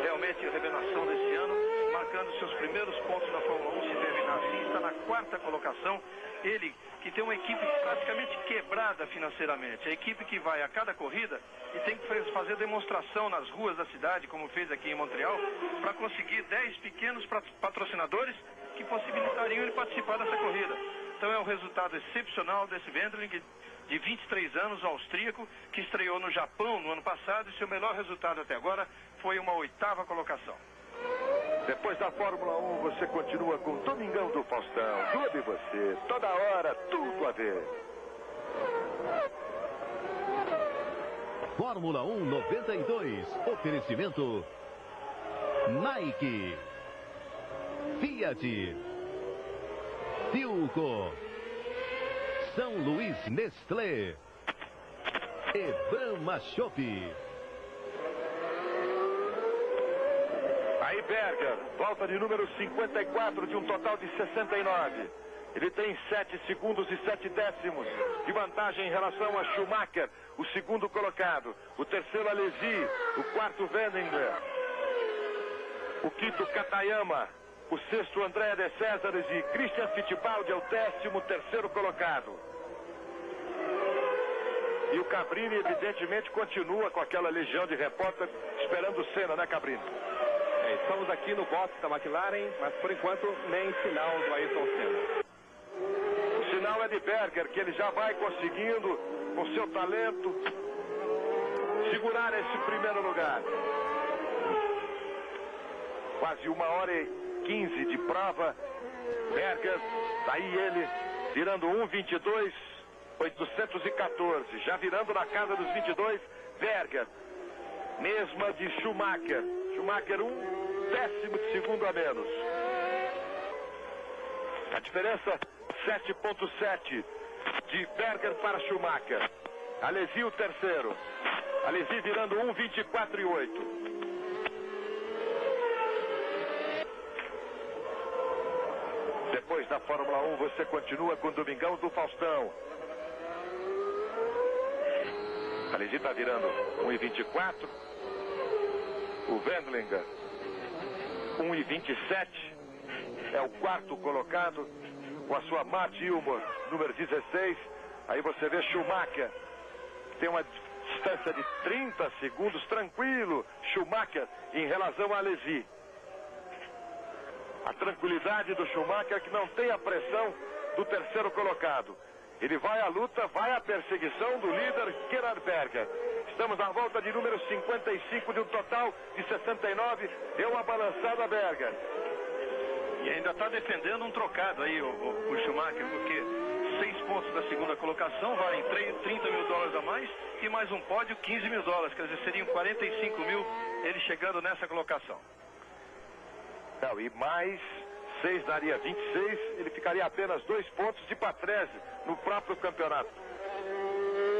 Realmente a revelação desse ano, marcando seus primeiros pontos na Fórmula 1, se terminar assim, está na 4ª colocação. Ele que tem uma equipe praticamente quebrada financeiramente, a equipe que vai a cada corrida e tem que fazer demonstração nas ruas da cidade, como fez aqui em Montreal, para conseguir 10 pequenos patrocinadores que possibilitariam ele participar dessa corrida. Então é um resultado excepcional desse Wendlinger, de 23 anos, austríaco, que estreou no Japão no ano passado e seu melhor resultado até agora foi uma 8ª colocação. Depois da Fórmula 1, você continua com o Domingão do Faustão. Tudo e você, toda hora, tudo a ver. Fórmula 1 92. Oferecimento Nike, Fiat, Philco, São Luís Nestlé e Brahma Chopp. Aí Berger, volta de número 54 de um total de 69. Ele tem 7 segundos e 7 décimos de vantagem em relação a Schumacher, o segundo colocado. O terceiro, Alesi. O quarto, Wendlinger. O quinto, Katayama. O sexto, Andrea De Cesaris. E Christian Fittipaldi é o 13º colocado. E o Cabrini, evidentemente, continua com aquela legião de repórter esperando o Senna, né, Cabrini? Estamos aqui no box da McLaren, mas por enquanto nem sinal do Ayrton Senna. O sinal é de Berger, que ele já vai conseguindo, com seu talento, segurar esse primeiro lugar. Quase 1h15 de prova. Berger, daí ele, virando 1:22,814. Já virando na casa dos 22, Berger. Mesma de Schumacher. Schumacher 1/10 de segundo a menos. A diferença 7,7 de Berger para Schumacher. Alesi o terceiro. Alesi virando 1:24,8. Depois da Fórmula 1 você continua com o Domingão do Faustão. Alesi está virando 1:24. O Wendlinger 1:27, é o quarto colocado com a sua Matt Ilmor, número 16. Aí você vê Schumacher, tem uma distância de 30 segundos, tranquilo, Schumacher em relação a Alesi. A tranquilidade do Schumacher, que não tem a pressão do terceiro colocado. Ele vai à luta, vai à perseguição do líder Gerhard Berger. Estamos na volta de número 55 de um total de 69. Deu uma balançada Berger. E ainda está defendendo um trocado aí o Schumacher, porque 6 pontos da segunda colocação valem $30 mil a mais e mais um pódio, $15 mil. Quer dizer, seriam 45 mil ele chegando nessa colocação. Não, e mais 6 daria 26, ele ficaria apenas 2 pontos de Patrese no próprio campeonato.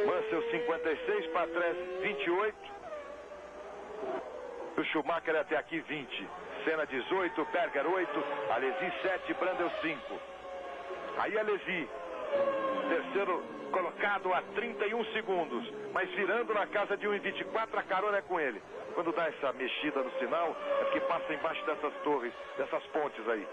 Mansell 56, Patrese 28. O Schumacher até aqui 20. Senna 18, Berger 8, Alesi 7, Brundle 5. Aí Alesi, terceiro colocado a 31 segundos, mas virando na casa de 1:24, a carona é com ele. Quando dá essa mexida no sinal, é porque passa embaixo dessas torres, dessas pontes aí.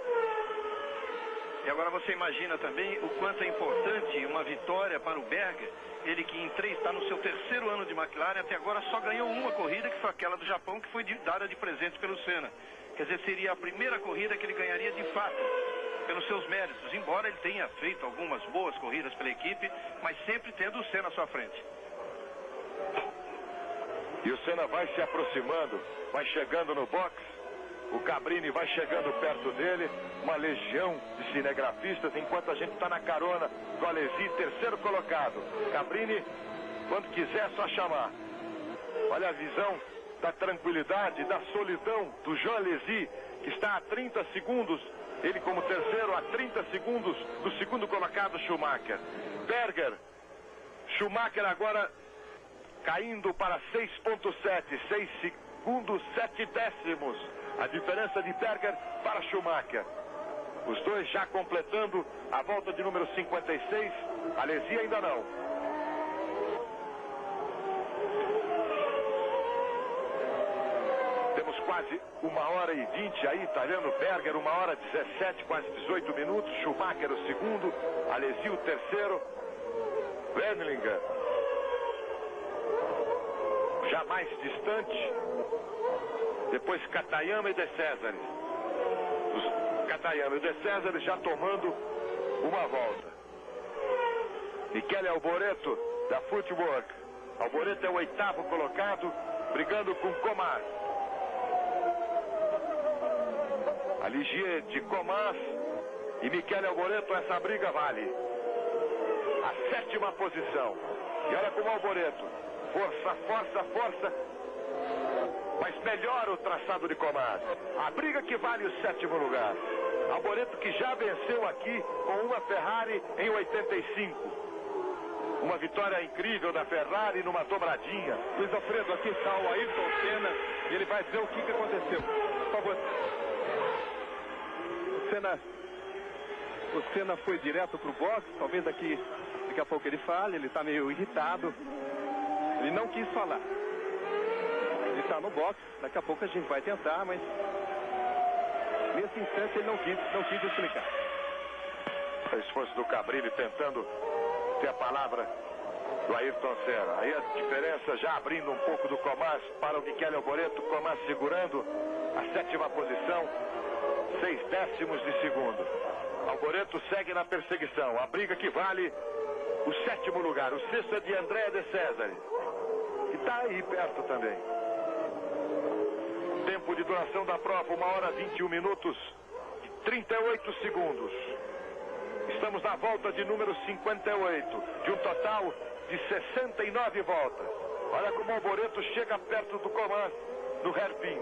E agora você imagina também o quanto é importante uma vitória para o Berger. Ele que está no seu terceiro ano de McLaren, até agora só ganhou uma corrida, que foi aquela do Japão, que foi dada de presente pelo Senna. Quer dizer, seria a primeira corrida que ele ganharia de fato, pelos seus méritos, embora ele tenha feito algumas boas corridas pela equipe, mas sempre tendo o Senna à sua frente. E o Senna vai se aproximando, vai chegando no box. O Cabrini vai chegando perto dele, uma legião de cinegrafistas, enquanto a gente está na carona do Alesi, terceiro colocado. Cabrini, quando quiser, é só chamar. Olha a visão da tranquilidade, da solidão do Jean Alesi, que está a 30 segundos, ele como terceiro, a 30 segundos do segundo colocado, Schumacher. Berger, Schumacher agora caindo para 6,7, 6 segundos, 7 décimos. A diferença de Berger para Schumacher. Os dois já completando a volta de número 56. Alesi ainda não. Temos quase 1h20 aí, tá vendo? Berger 1h17, quase 18 minutos. Schumacher o segundo. Alesi o terceiro. Wendlinger já mais distante. Depois Katayama e De Cesaris. Katayama e De Cesaris já tomando uma volta. Michele Alboreto da Footwork. Alboreto é o 8º colocado, brigando com Comas. A Ligier de Comas e Michele Alboreto, essa briga vale a 7ª posição. E olha como Alboreto, força, força, força, mas melhora o traçado de Comas. A briga que vale o 7º lugar. Alboreto que já venceu aqui com uma Ferrari em 85. Uma vitória incrível da Ferrari numa dobradinha. Luiz Alfredo, aqui está o Ayrton Senna e ele vai dizer o que aconteceu. Por favor. O Senna foi direto para o box, talvez daqui a pouco ele fale, ele está meio irritado. Ele não quis falar. Ele está no box, daqui a pouco a gente vai tentar, mas nesse instante ele não quis explicar. O esforço do Cabrini tentando ter a palavra do Ayrton Senna. Aí a diferença já abrindo um pouco do Comas para o Michele Alboreto. Comas segurando a 7ª posição, 6 décimos de segundo. Alboreto segue na perseguição. A briga que vale o 7º lugar. O 6º é de Andrea De Cesaris, que está aí perto também. Tempo de duração da prova, 1h21 minutos e 38 segundos. Estamos na volta de número 58, de um total de 69 voltas. Olha como o Alboreto chega perto do Comas, no hairpin.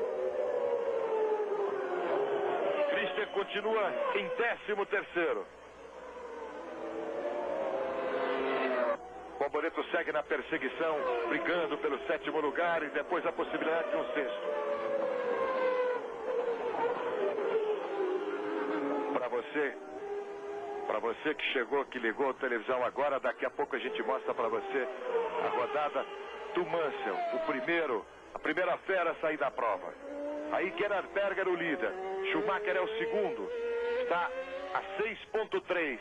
Christian continua em 13º. O Alboreto segue na perseguição, brigando pelo 7º lugar e depois a possibilidade de um 6º. Para você que chegou, que ligou a televisão agora, daqui a pouco a gente mostra para você a rodada do Mansell, a primeira fera a sair da prova. Aí Gerhard Berger o líder, Schumacher é o segundo, está a 6,3.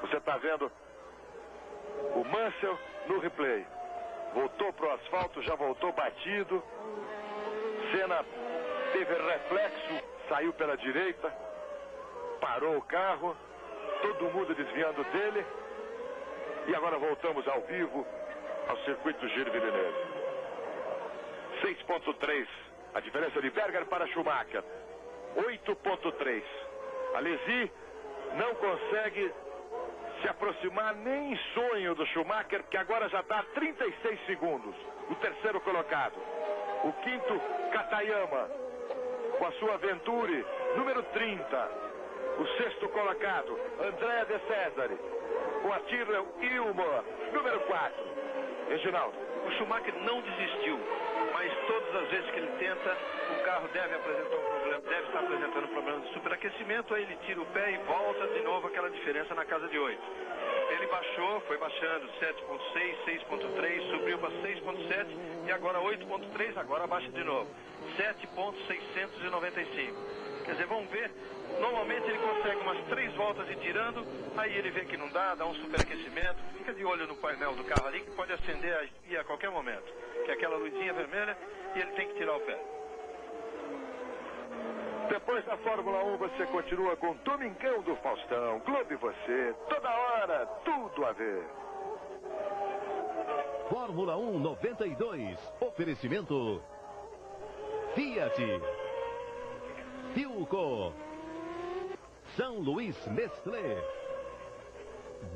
Você está vendo o Mansell no replay. Voltou para o asfalto, já voltou batido. Senna teve reflexo, saiu pela direita, parou o carro, todo mundo desviando dele. E agora voltamos ao vivo ao circuito Gilles Villeneuve. 6,3 a diferença de Berger para Schumacher. 8,3. Alesi não consegue se aproximar nem em sonho do Schumacher, que agora já está a 36 segundos. O terceiro colocado. O quinto, Katayama, com a sua Venturi, número 30. O 6º colocado, Andrea De Cesaris, com a Tyrrell Ilmor, número 4. Reginaldo. O Schumacher não desistiu, mas todas as vezes que ele tenta, o carro deve estar apresentando um problema de superaquecimento, aí ele tira o pé e volta de novo aquela diferença na casa de 8. Ele baixou, foi baixando 7,6, 6,3, subiu para 6,7 e agora 8,3, agora baixa de novo. 7,695. Quer dizer, vamos ver. Normalmente ele consegue umas 3 voltas e tirando, aí ele vê que não dá um superaquecimento, fica de olho no painel do carro ali que pode acender a qualquer momento, que é aquela luzinha vermelha e ele tem que tirar o pé. Depois da Fórmula 1 você continua com Domingão do Faustão, Globo e você, toda hora, tudo a ver. Fórmula 1 92, oferecimento Fiat, Philco, São Luís Nestlé,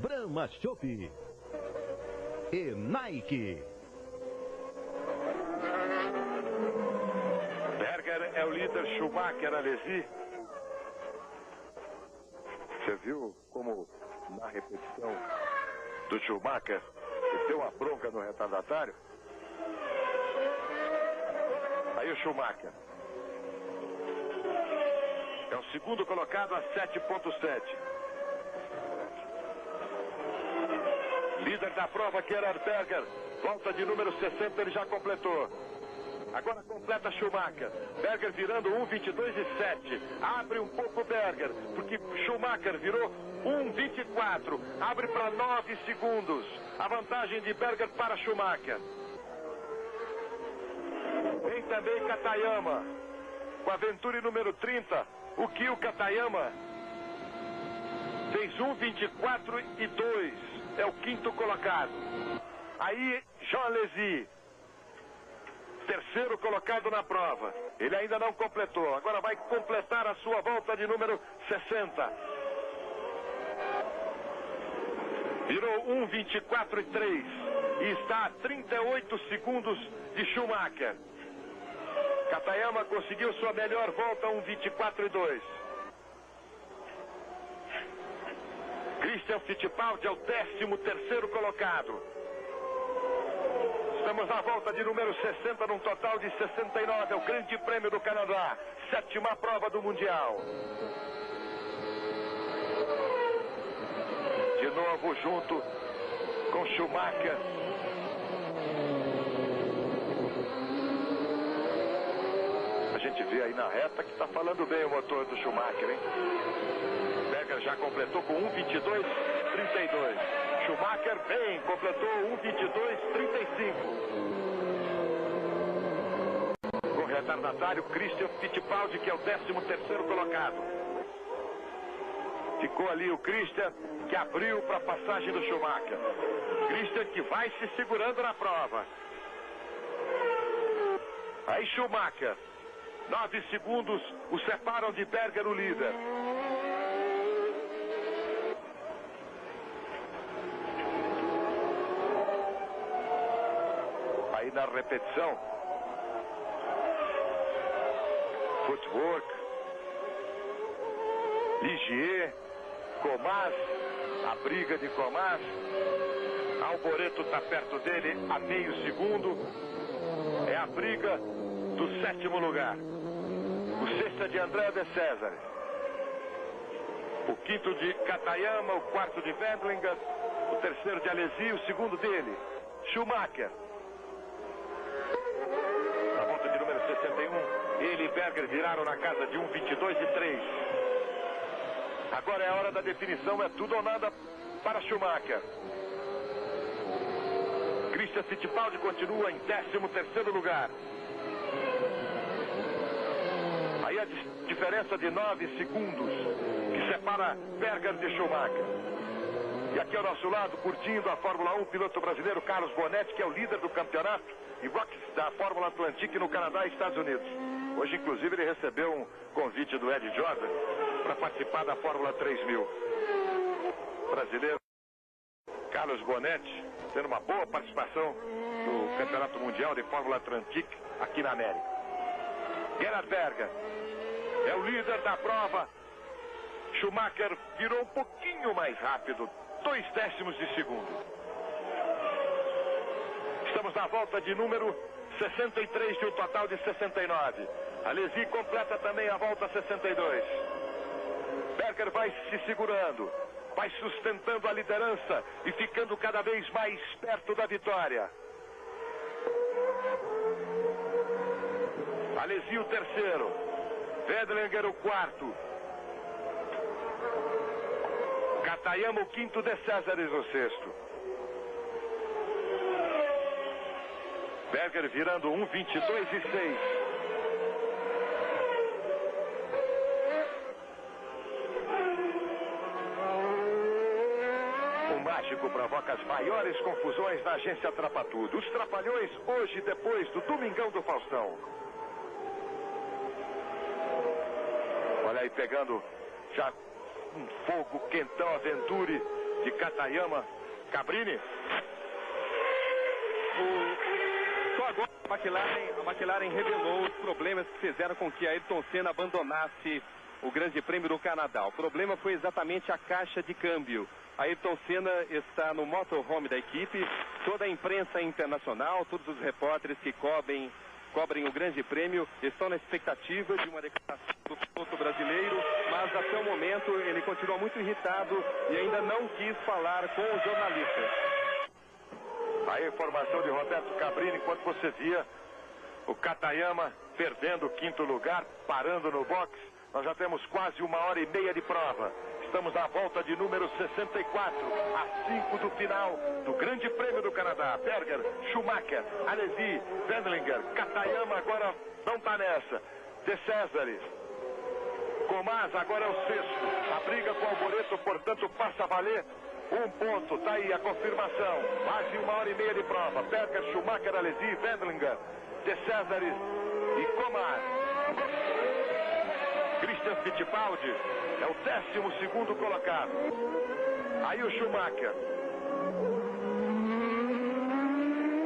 Brahma Chopp e Nike. Berger é o líder, Schumacher, Alesi. Você viu como na repetição do Schumacher ele deu uma bronca no retardatário? Aí o Schumacher é o segundo colocado a 7,7. Líder da prova, Gerhard Berger. Volta de número 60, ele já completou. Agora completa Schumacher. Berger virando 1,22,7. Abre um pouco Berger, porque Schumacher virou 1,24. Abre para 9 segundos. A vantagem de Berger para Schumacher. Vem também Katayama. Com a Venturi número 30. O Kyo Katayama fez 1,24,2. É o quinto colocado. Aí Jean Alesi, terceiro colocado na prova. Ele ainda não completou. Agora vai completar a sua volta de número 60. Virou 1,24,3. E está a 38 segundos de Schumacher. Katayama conseguiu sua melhor volta, 1,24,2. Christian Fittipaldi é o 13º colocado. Estamos na volta de número 60, num total de 69. É o Grande Prêmio do Canadá. 7ª prova do Mundial. De novo junto com Schumacher. A gente vê aí na reta que está falando bem o motor do Schumacher, hein? Berger já completou com 1,22,32. Schumacher bem, completou 1,22,35. Com retardatário Christian Fittipaldi, que é o 13º colocado. Ficou ali o Christian, que abriu para a passagem do Schumacher. Christian que vai se segurando na prova. Aí Schumacher. 9 segundos o separam de Berger, o líder. Aí na repetição, Footwork, Ligier, Comas, a briga de Comas. Alboreto está perto dele a meio segundo. É a briga do 7º lugar. O 6º é de André de César. O 5º de Katayama, o 4º de Wendlinger, o 3º de Alesi, o 2º dele, Schumacher. Na volta de número 61, ele e Berger viraram na casa de 1,22,3. Agora é a hora da definição, é tudo ou nada para Schumacher. Christian Fittipaldi continua em 13º lugar. Aí a diferença de 9 segundos que separa Berger de Schumacher. E aqui ao nosso lado, curtindo a Fórmula 1, piloto brasileiro Carlos Bonetti, que é o líder do campeonato e Rockies da Fórmula Atlantique no Canadá e Estados Unidos. Hoje, inclusive, ele recebeu um convite do Ed Jordan para participar da Fórmula 3000. Brasileiro Carlos Bonetti, tendo uma boa participação no Campeonato Mundial de Fórmula Atlantique aqui na América. Gerhard Berger é o líder da prova. Schumacher virou um pouquinho mais rápido, 0,2 de segundo. Estamos na volta de número 63 de um total de 69. Alesi completa também a volta 62. Berger vai se segurando, vai sustentando a liderança e ficando cada vez mais perto da vitória. Alesi o 3º. Wendlinger o quarto. Katayama o quinto, De Césares o sexto. Berger virando 1:22:06. O mágico provoca as maiores confusões na agência Trapatudo. Os Trapalhões hoje, depois do Domingão do Faustão. Olha aí, pegando já um fogo quentão, Aventuri de Katayama. Cabrini. Só agora a McLaren revelou os problemas que fizeram com que Ayrton Senna abandonasse o Grande Prêmio do Canadá. O problema foi exatamente a caixa de câmbio. Ayrton Senna está no motorhome da equipe. Toda a imprensa internacional, todos os repórteres que cobrem o Grande Prêmio estão na expectativa de uma declaração do piloto brasileiro, mas até o momento ele continua muito irritado e ainda não quis falar com os jornalistas. A informação de Roberto Cabrini, enquanto você via o Katayama perdendo o quinto lugar, parando no box. Nós já temos quase 1h30 de prova. Estamos na volta de número 64, a 5 do final do Grande Prêmio do Canadá. Berger, Schumacher, Alesi, Wendlinger, Katayama agora não está nessa. De Césares, Comas agora é o sexto. A briga com o Alboreto, portanto, passa a valer 1 ponto. Tá aí a confirmação. Quase 1h30 de prova. Berger, Schumacher, Alesi, Wendlinger, De Césares e Comas. Christian Fittipaldi é o 12º colocado. Aí o Schumacher.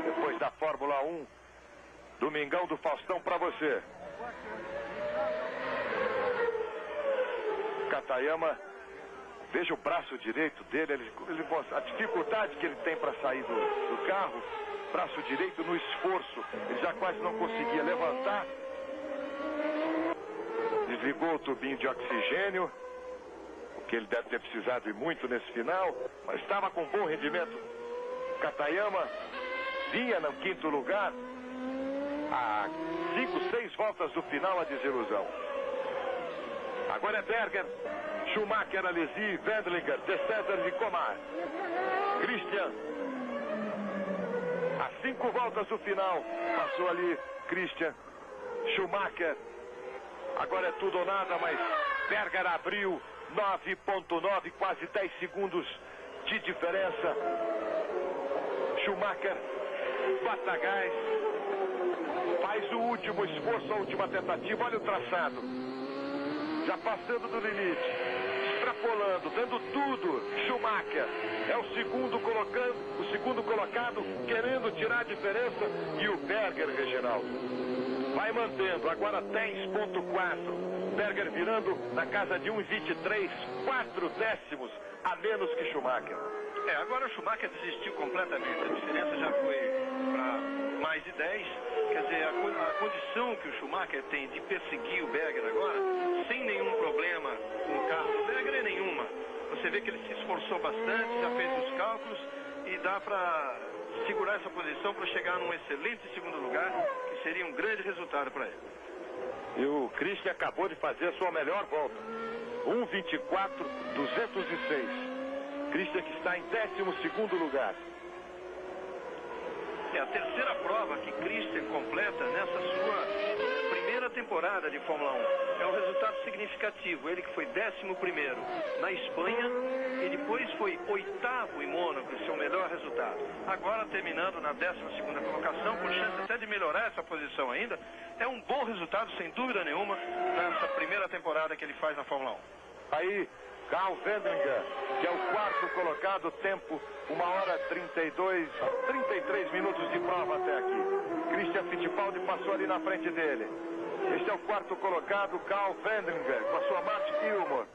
Depois da Fórmula 1, Domingão do Faustão para você. Katayama, veja o braço direito dele, a dificuldade que ele tem para sair do carro. Braço direito no esforço, ele já quase não conseguia levantar. Desligou o tubinho de oxigênio, o que ele deve ter precisado e muito nesse final, mas estava com bom rendimento. Katayama vinha no quinto lugar, a 5, 6 voltas do final, a desilusão. Agora é Berger, Schumacher, Alesi, Wendlinger, De Césares e Comas. Christian, a 5 voltas do final, passou ali Christian, Schumacher. Agora é tudo ou nada, mas Berger abriu 9.9, quase 10 segundos de diferença. Schumacher bata gás, faz o último esforço, a última tentativa. Olha o traçado, já passando do limite, extrapolando, dando tudo. Schumacher é o segundo colocado, querendo tirar a diferença. E o Berger, Reginaldo, vai mantendo, agora 10.4. Berger virando na casa de 1:23, 4 décimos a menos que Schumacher. Agora o Schumacher desistiu completamente. A diferença já foi para mais de 10. Quer dizer, a condição que o Schumacher tem de perseguir o Berger agora, sem nenhum problema com o carro do Berger, é nenhuma. Você vê que ele se esforçou bastante, já fez os cálculos e dá para segurar essa posição para chegar num excelente segundo lugar, que seria um grande resultado para ele. E o Christian acabou de fazer a sua melhor volta. 1:24.206. Christian que está em 12º lugar. É a terceira prova que Christian completa nessa sua primeira temporada de Fórmula 1. É um resultado significativo. Ele que foi 11º na Espanha e depois foi 8º em Mônaco, seu melhor resultado. Agora terminando na 12ª colocação, com chance até de melhorar essa posição ainda. É um bom resultado, sem dúvida nenhuma, nessa primeira temporada que ele faz na Fórmula 1. Aí, Carl Wendlinger, que é o 4º colocado, tempo 1h33 minutos de prova até aqui. Christian Fittipaldi passou ali na frente dele. Este é o 4º colocado, Carl Wendlinger, com a sua Martin Gilmore.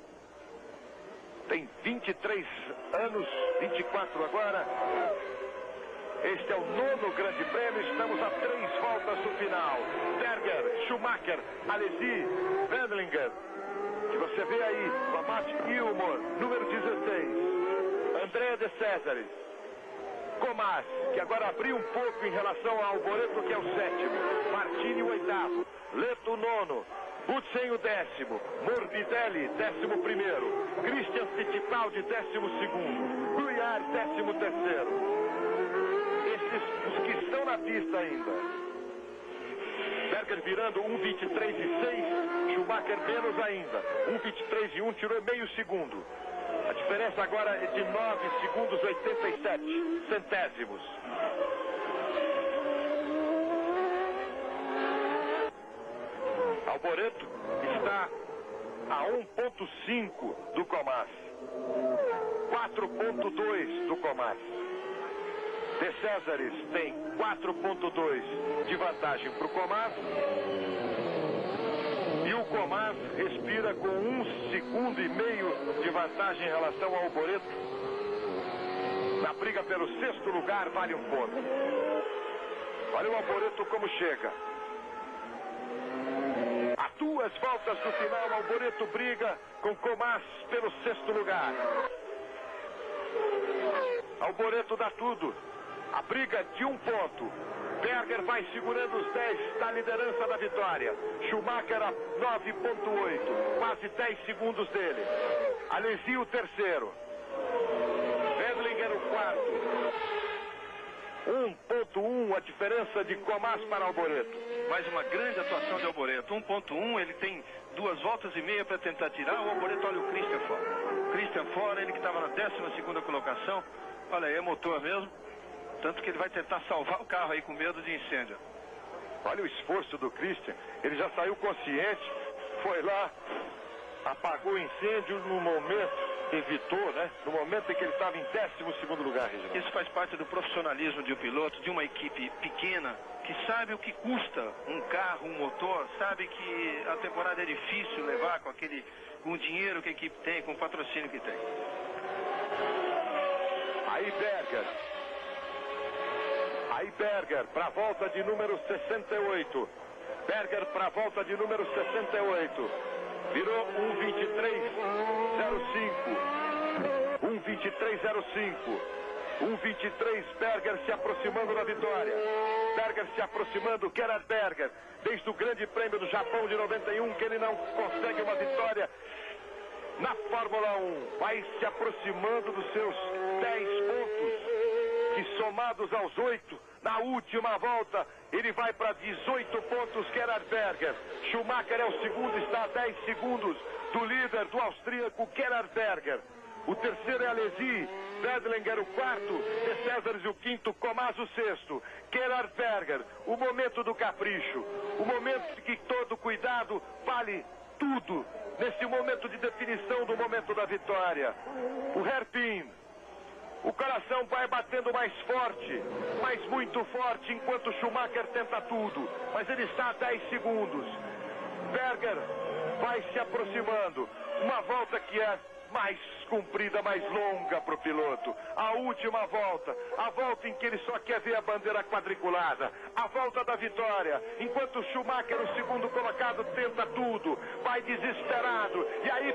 Tem 23 anos, 24 agora. Este é o 9º Grande Prêmio, estamos a 3 voltas do final. Berger, Schumacher, Alesi, Wendlinger, que você vê aí, com a Martin Gilmore, número 16. Andrea De Césares. Comas, que agora abriu um pouco em relação ao Alboreto, que é o 7º. Martini, o 8º. Leto, o 9º. Hudson, o 10º. Morbidelli, 11º. Christian Fittipaldi, 12º. Gruyard, 13º. Esses os que estão na pista ainda. Berger virando 1:23:6. Schumacher menos ainda. 1:23:1, tirou meio segundo. A diferença agora é de 9 segundos 87 centésimos. Alboreto está a 1.5 do Comas. 4.2 do Comas. De Césares tem 4.2 de vantagem para o Comas. E o Comas respira com 1,5 segundos de vantagem em relação ao Alboreto. Na briga pelo 6º lugar, vale um ponto. Olha o Alboreto como chega. A 2 voltas do final, Alboreto briga com Comas pelo 6º lugar. Alboreto dá tudo. A briga de 1 ponto. Berger vai segurando os 10 da liderança da vitória. Schumacher a 9.8, quase 10 segundos dele. Alesi o 3º. Wendlinger o 4º. 1.1 a diferença de Comas para Alboreto. Mais uma grande atuação de Alboreto. 1.1, ele tem 2 voltas e meia para tentar tirar. O Alboreto, olha o Christian fora. Christian fora, ele que estava na 12ª colocação. Olha aí, é motor mesmo. Tanto que ele vai tentar salvar o carro aí com medo de incêndio. Olha o esforço do Christian. Ele já saiu consciente, foi lá, apagou o incêndio no momento, evitou, né? No momento em que ele estava em 12º lugar, Reginaldo. Isso faz parte do profissionalismo de um piloto, de uma equipe pequena, que sabe o que custa um carro, um motor, sabe que a temporada é difícil levar com o dinheiro que a equipe tem, com o patrocínio que tem. Aí Berger para a volta de número 68. Berger para a volta de número 68. Virou 1:23:05. 1:23:05. 1:23, Berger se aproximando da vitória. Berger se aproximando, Gerhard Berger. Desde o Grande Prêmio do Japão de 91, que ele não consegue uma vitória na Fórmula 1. Vai se aproximando dos seus 10 pontos, que somados aos 8, na última volta, ele vai para 18 pontos, Gerhard Berger. Schumacher é o segundo, está a 10 segundos do líder, do austríaco Gerhard Berger. O terceiro é Alesi, Wendlinger o 4º, De Césares o 5º, Comas o 6º. Gerhard Berger, o momento do capricho, o momento em que todo cuidado vale tudo, nesse momento de definição do momento da vitória. O hairpin, o coração vai batendo mais forte, mas muito forte, enquanto Schumacher tenta tudo, mas ele está a 10 segundos. Berger vai se aproximando, uma volta que é mais comprida, mais longa para o piloto. A última volta, a volta em que ele só quer ver a bandeira quadriculada, a volta da vitória, enquanto Schumacher, o segundo colocado, tenta tudo, vai desesperado, e aí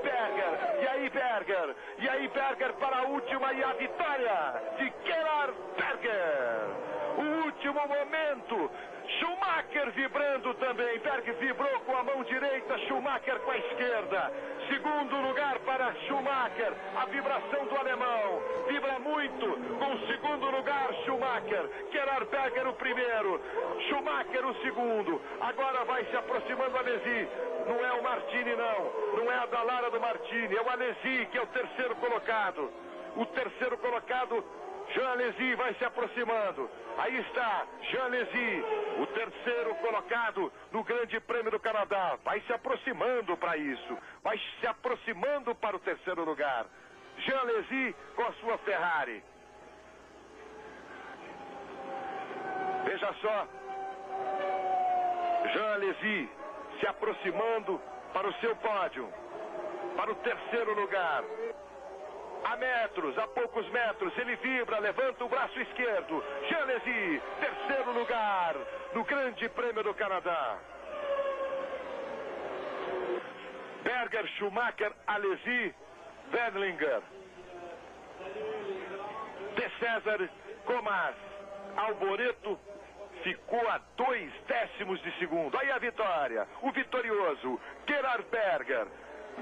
Berger para a última e a vitória de Gerhard Berger. O último momento, Schumacher vibrando também. Berger vibrou com a mão direita, Schumacher com a esquerda. Segundo lugar para Schumacher, a vibração do alemão. Vibra muito com o segundo lugar, Schumacher. Gerhard Berger o primeiro, Schumacher o segundo. Agora vai se aproximando Alesi. Não é o Martini não é a Dallara do Martini, é o Alesi que é o terceiro colocado. O terceiro colocado, Jean Alesi, vai se aproximando. Aí está Jean Alesi, o terceiro colocado no Grande Prêmio do Canadá. Vai se aproximando para isso. Vai se aproximando para o terceiro lugar. Jean Alesi com a sua Ferrari. Veja só. Jean Alesi se aproximando para o seu pódio. Para o terceiro lugar. A metros, a poucos metros, ele vibra, levanta o braço esquerdo. Jean Alesi, terceiro lugar no Grande Prêmio do Canadá. Berger, Schumacher, Alesi, Wendlinger, De Césares, Comas, Alboreto, ficou a 2 décimos de segundo. Aí a vitória, o vitorioso Gerhard Berger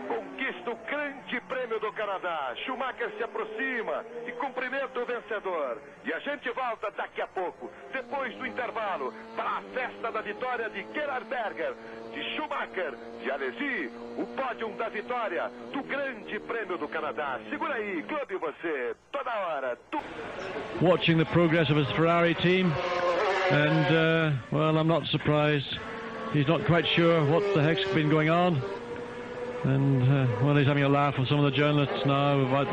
conquista o Grande Prêmio do Canadá. Schumacher se aproxima e cumprimenta o vencedor. E a gente volta daqui a pouco, depois do intervalo, para a festa da vitória de Gerhard Berger, de Schumacher, de Alesi, o pódio da vitória do Grande Prêmio do Canadá. Segura aí, Clube, você, toda hora. Watching the progress of his Ferrari team, and well, I'm not surprised. He's not quite sure what the heck's been going on. And well, he's having a laugh with some of the journalists now about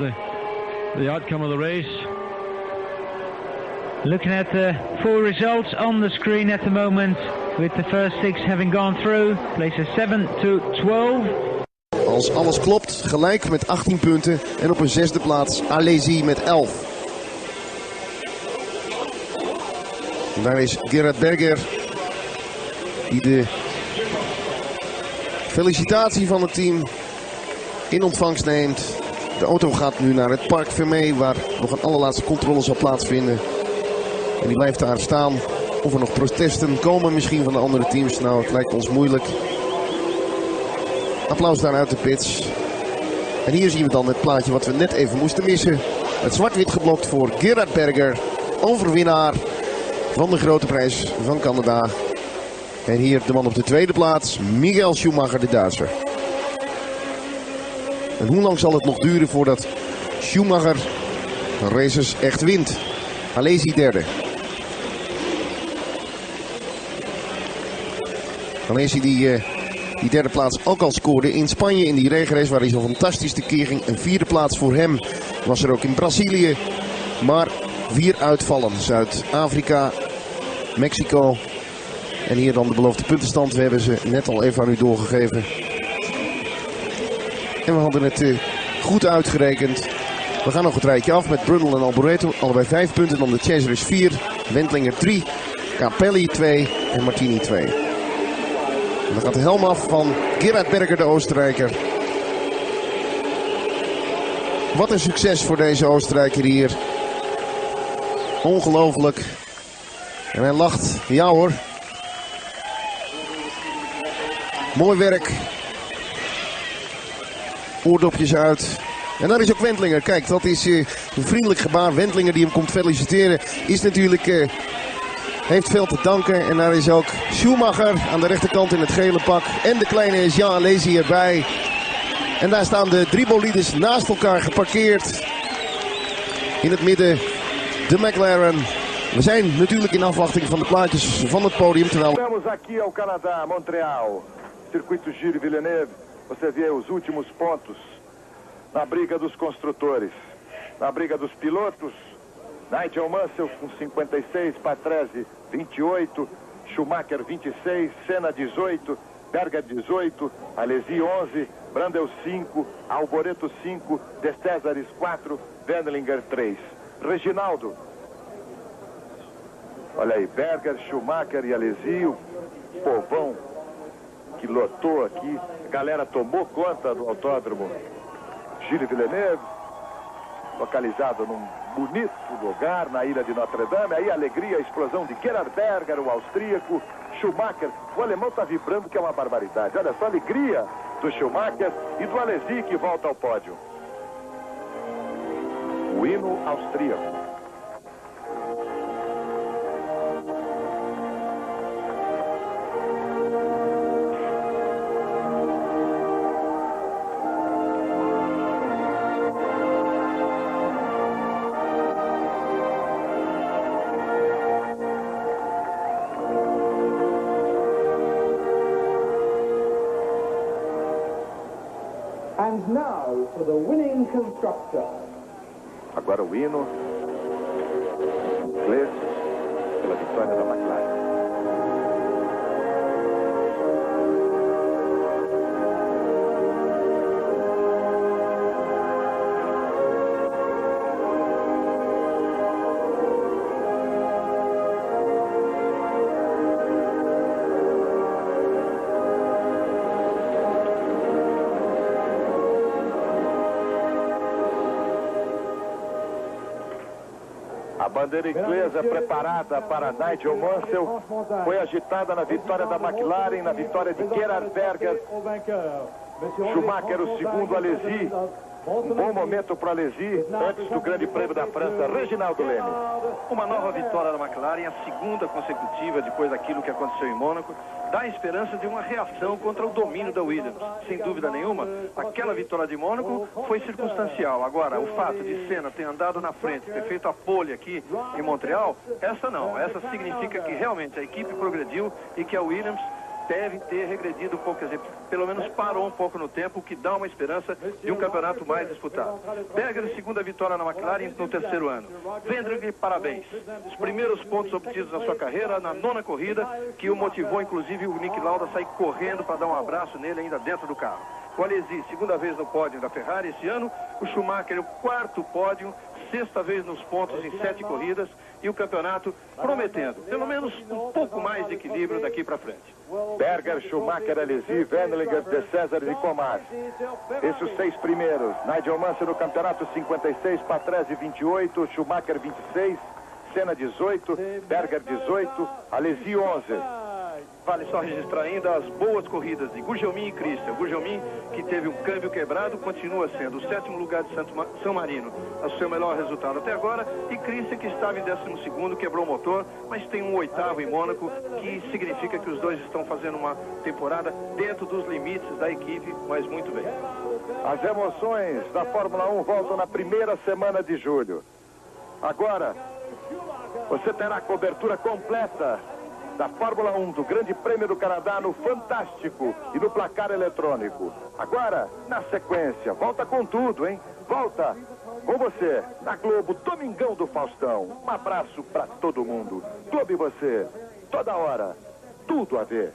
the outcome of the race. Looking at the full results on the screen at the moment, with the first 6 having gone through, places 7 to 12. Als alles klopt, gelijk met 18 punten en op een 6e plaats Alesi met 11. En daar is Gerhard Berger, die de felicitatie van het team in ontvangst neemt. De auto gaat nu naar het Parc Fermé, waar nog een allerlaatste controle zal plaatsvinden. En die blijft daar staan. Of er nog protesten komen misschien van de andere teams. Nou, het lijkt ons moeilijk. Applaus daar uit de pits. En hier zien we dan het plaatje wat we net even moesten missen. Het zwart-wit geblokt voor Gerhard Berger, overwinnaar van de grote prijs van Canada. En hier de man op de 2e plaats, Michael Schumacher, de Duitser. En hoe lang zal het nog duren voordat Schumacher races echt wint? Alesi 3e. Alesi die 3e plaats ook al scoorde in Spanje in die regenrace waar hij zo fantastisch tekeer ging. Een 4e plaats voor hem was er ook in Brazilië. Maar 4 uitvallen. Zuid-Afrika, Mexico. En hier dan de beloofde puntenstand. We hebben ze net al even aan u doorgegeven. En we hadden het goed uitgerekend. We gaan nog het rijtje af met Brundle en Alboreto. Allebei 5 punten. Dan de Chaser is 4. Wendlinger 3. Capelli 2. En Martini 2. En dan gaat de helm af van Gerhard Berger, de Oostenrijker. Wat een succes voor deze Oostenrijker hier. Ongelooflijk. En hij lacht. Ja hoor. Mooi werk. Oordopjes uit. En daar is ook Wendlinger. Kijk, dat is een vriendelijk gebaar. Wendlinger die hem komt feliciteren. Is natuurlijk... heeft veel te danken. En daar is ook Schumacher aan de rechterkant in het gele pak. En de kleine Jean Alesi erbij. En daar staan de 3 bolides naast elkaar geparkeerd. In het midden de McLaren. We zijn natuurlijk in afwachting van de plaatjes van het podium. Terwijl... Vamos aqui ao Canadá, Montreal. Circuito Gilles Villeneuve. Você vê os últimos pontos na briga dos construtores. Na briga dos pilotos. Nigel Mansell com 56, Patrese 28, Schumacher 26, Senna 18, Berger 18, Alesi 11, Brundle 5, Alboreto 5, De Cesaris 4, Wendlinger 3. Reginaldo. Olha aí, Berger, Schumacher e Alesi, o povão que lotou aqui. A galera tomou conta do autódromo Gilles Villeneuve, localizado num bonito lugar na ilha de Notre Dame. Aí a alegria, a explosão de Gerhard Berger, o austríaco, Schumacher. O alemão está vibrando, que é uma barbaridade. Olha só a alegria do Schumacher e do Alesi, que volta ao pódio. O hino austríaco. And now for the winning constructor. Agora o hino inglês pela vitória da McLaren. bandeira inglesa preparada para Nigel Mansell foi agitada na vitória da McLaren, na vitória de Gerhard Berger. Schumacher, o segundo, Alesi. Um bom momento para Alesi antes do Grande Prêmio da França. Reginaldo Leme. Uma nova vitória da McLaren, a segunda consecutiva depois daquilo que aconteceu em Mônaco, dá esperança de uma reação contra o domínio da Williams. Sem dúvida nenhuma, aquela vitória de Mônaco foi circunstancial. Agora, o fato de Senna ter andado na frente, ter feito a pole aqui em Montreal, essa não. Essa significa que realmente a equipe progrediu e que a Williams deve ter regredido um pouco, quer dizer, pelo menos parou um pouco no tempo, o que dá uma esperança de um campeonato mais disputado. Berger, segunda vitória na McLaren no terceiro ano. Vendreg, parabéns. Os primeiros pontos obtidos na sua carreira, na nona corrida, que o motivou, inclusive, o Nick Lauda a sair correndo para dar um abraço nele ainda dentro do carro. O Alesi, segunda vez no pódio da Ferrari esse ano. O Schumacher, o quarto pódio, sexta vez nos pontos em 7 corridas. E o campeonato prometendo, pelo menos um pouco mais de equilíbrio daqui para frente. Berger, Schumacher, Alesi, Wendlinger, De César e Comas. Esses os 6 primeiros. Nigel Mansell no campeonato 56, Patrese 28, Schumacher 26, Senna 18, Berger 18, Alesi 11. Vale só registrar ainda as boas corridas de Gugelmin e Christian. Gugelmin, que teve um câmbio quebrado, continua sendo o 7º lugar de São Marino, o seu melhor resultado até agora. E Christian, que estava em 12º, quebrou o motor, mas tem um 8º em Mônaco, que significa que os dois estão fazendo uma temporada dentro dos limites da equipe, mas muito bem. As emoções da Fórmula 1 voltam na primeira semana de julho. Agora, você terá a cobertura completa da Fórmula 1, do Grande Prêmio do Canadá, no Fantástico e no placar eletrônico. Agora, na sequência, volta com tudo, hein? Volta com você, na Globo, Domingão do Faustão. Um abraço para todo mundo. Globo e você, toda hora, tudo a ver.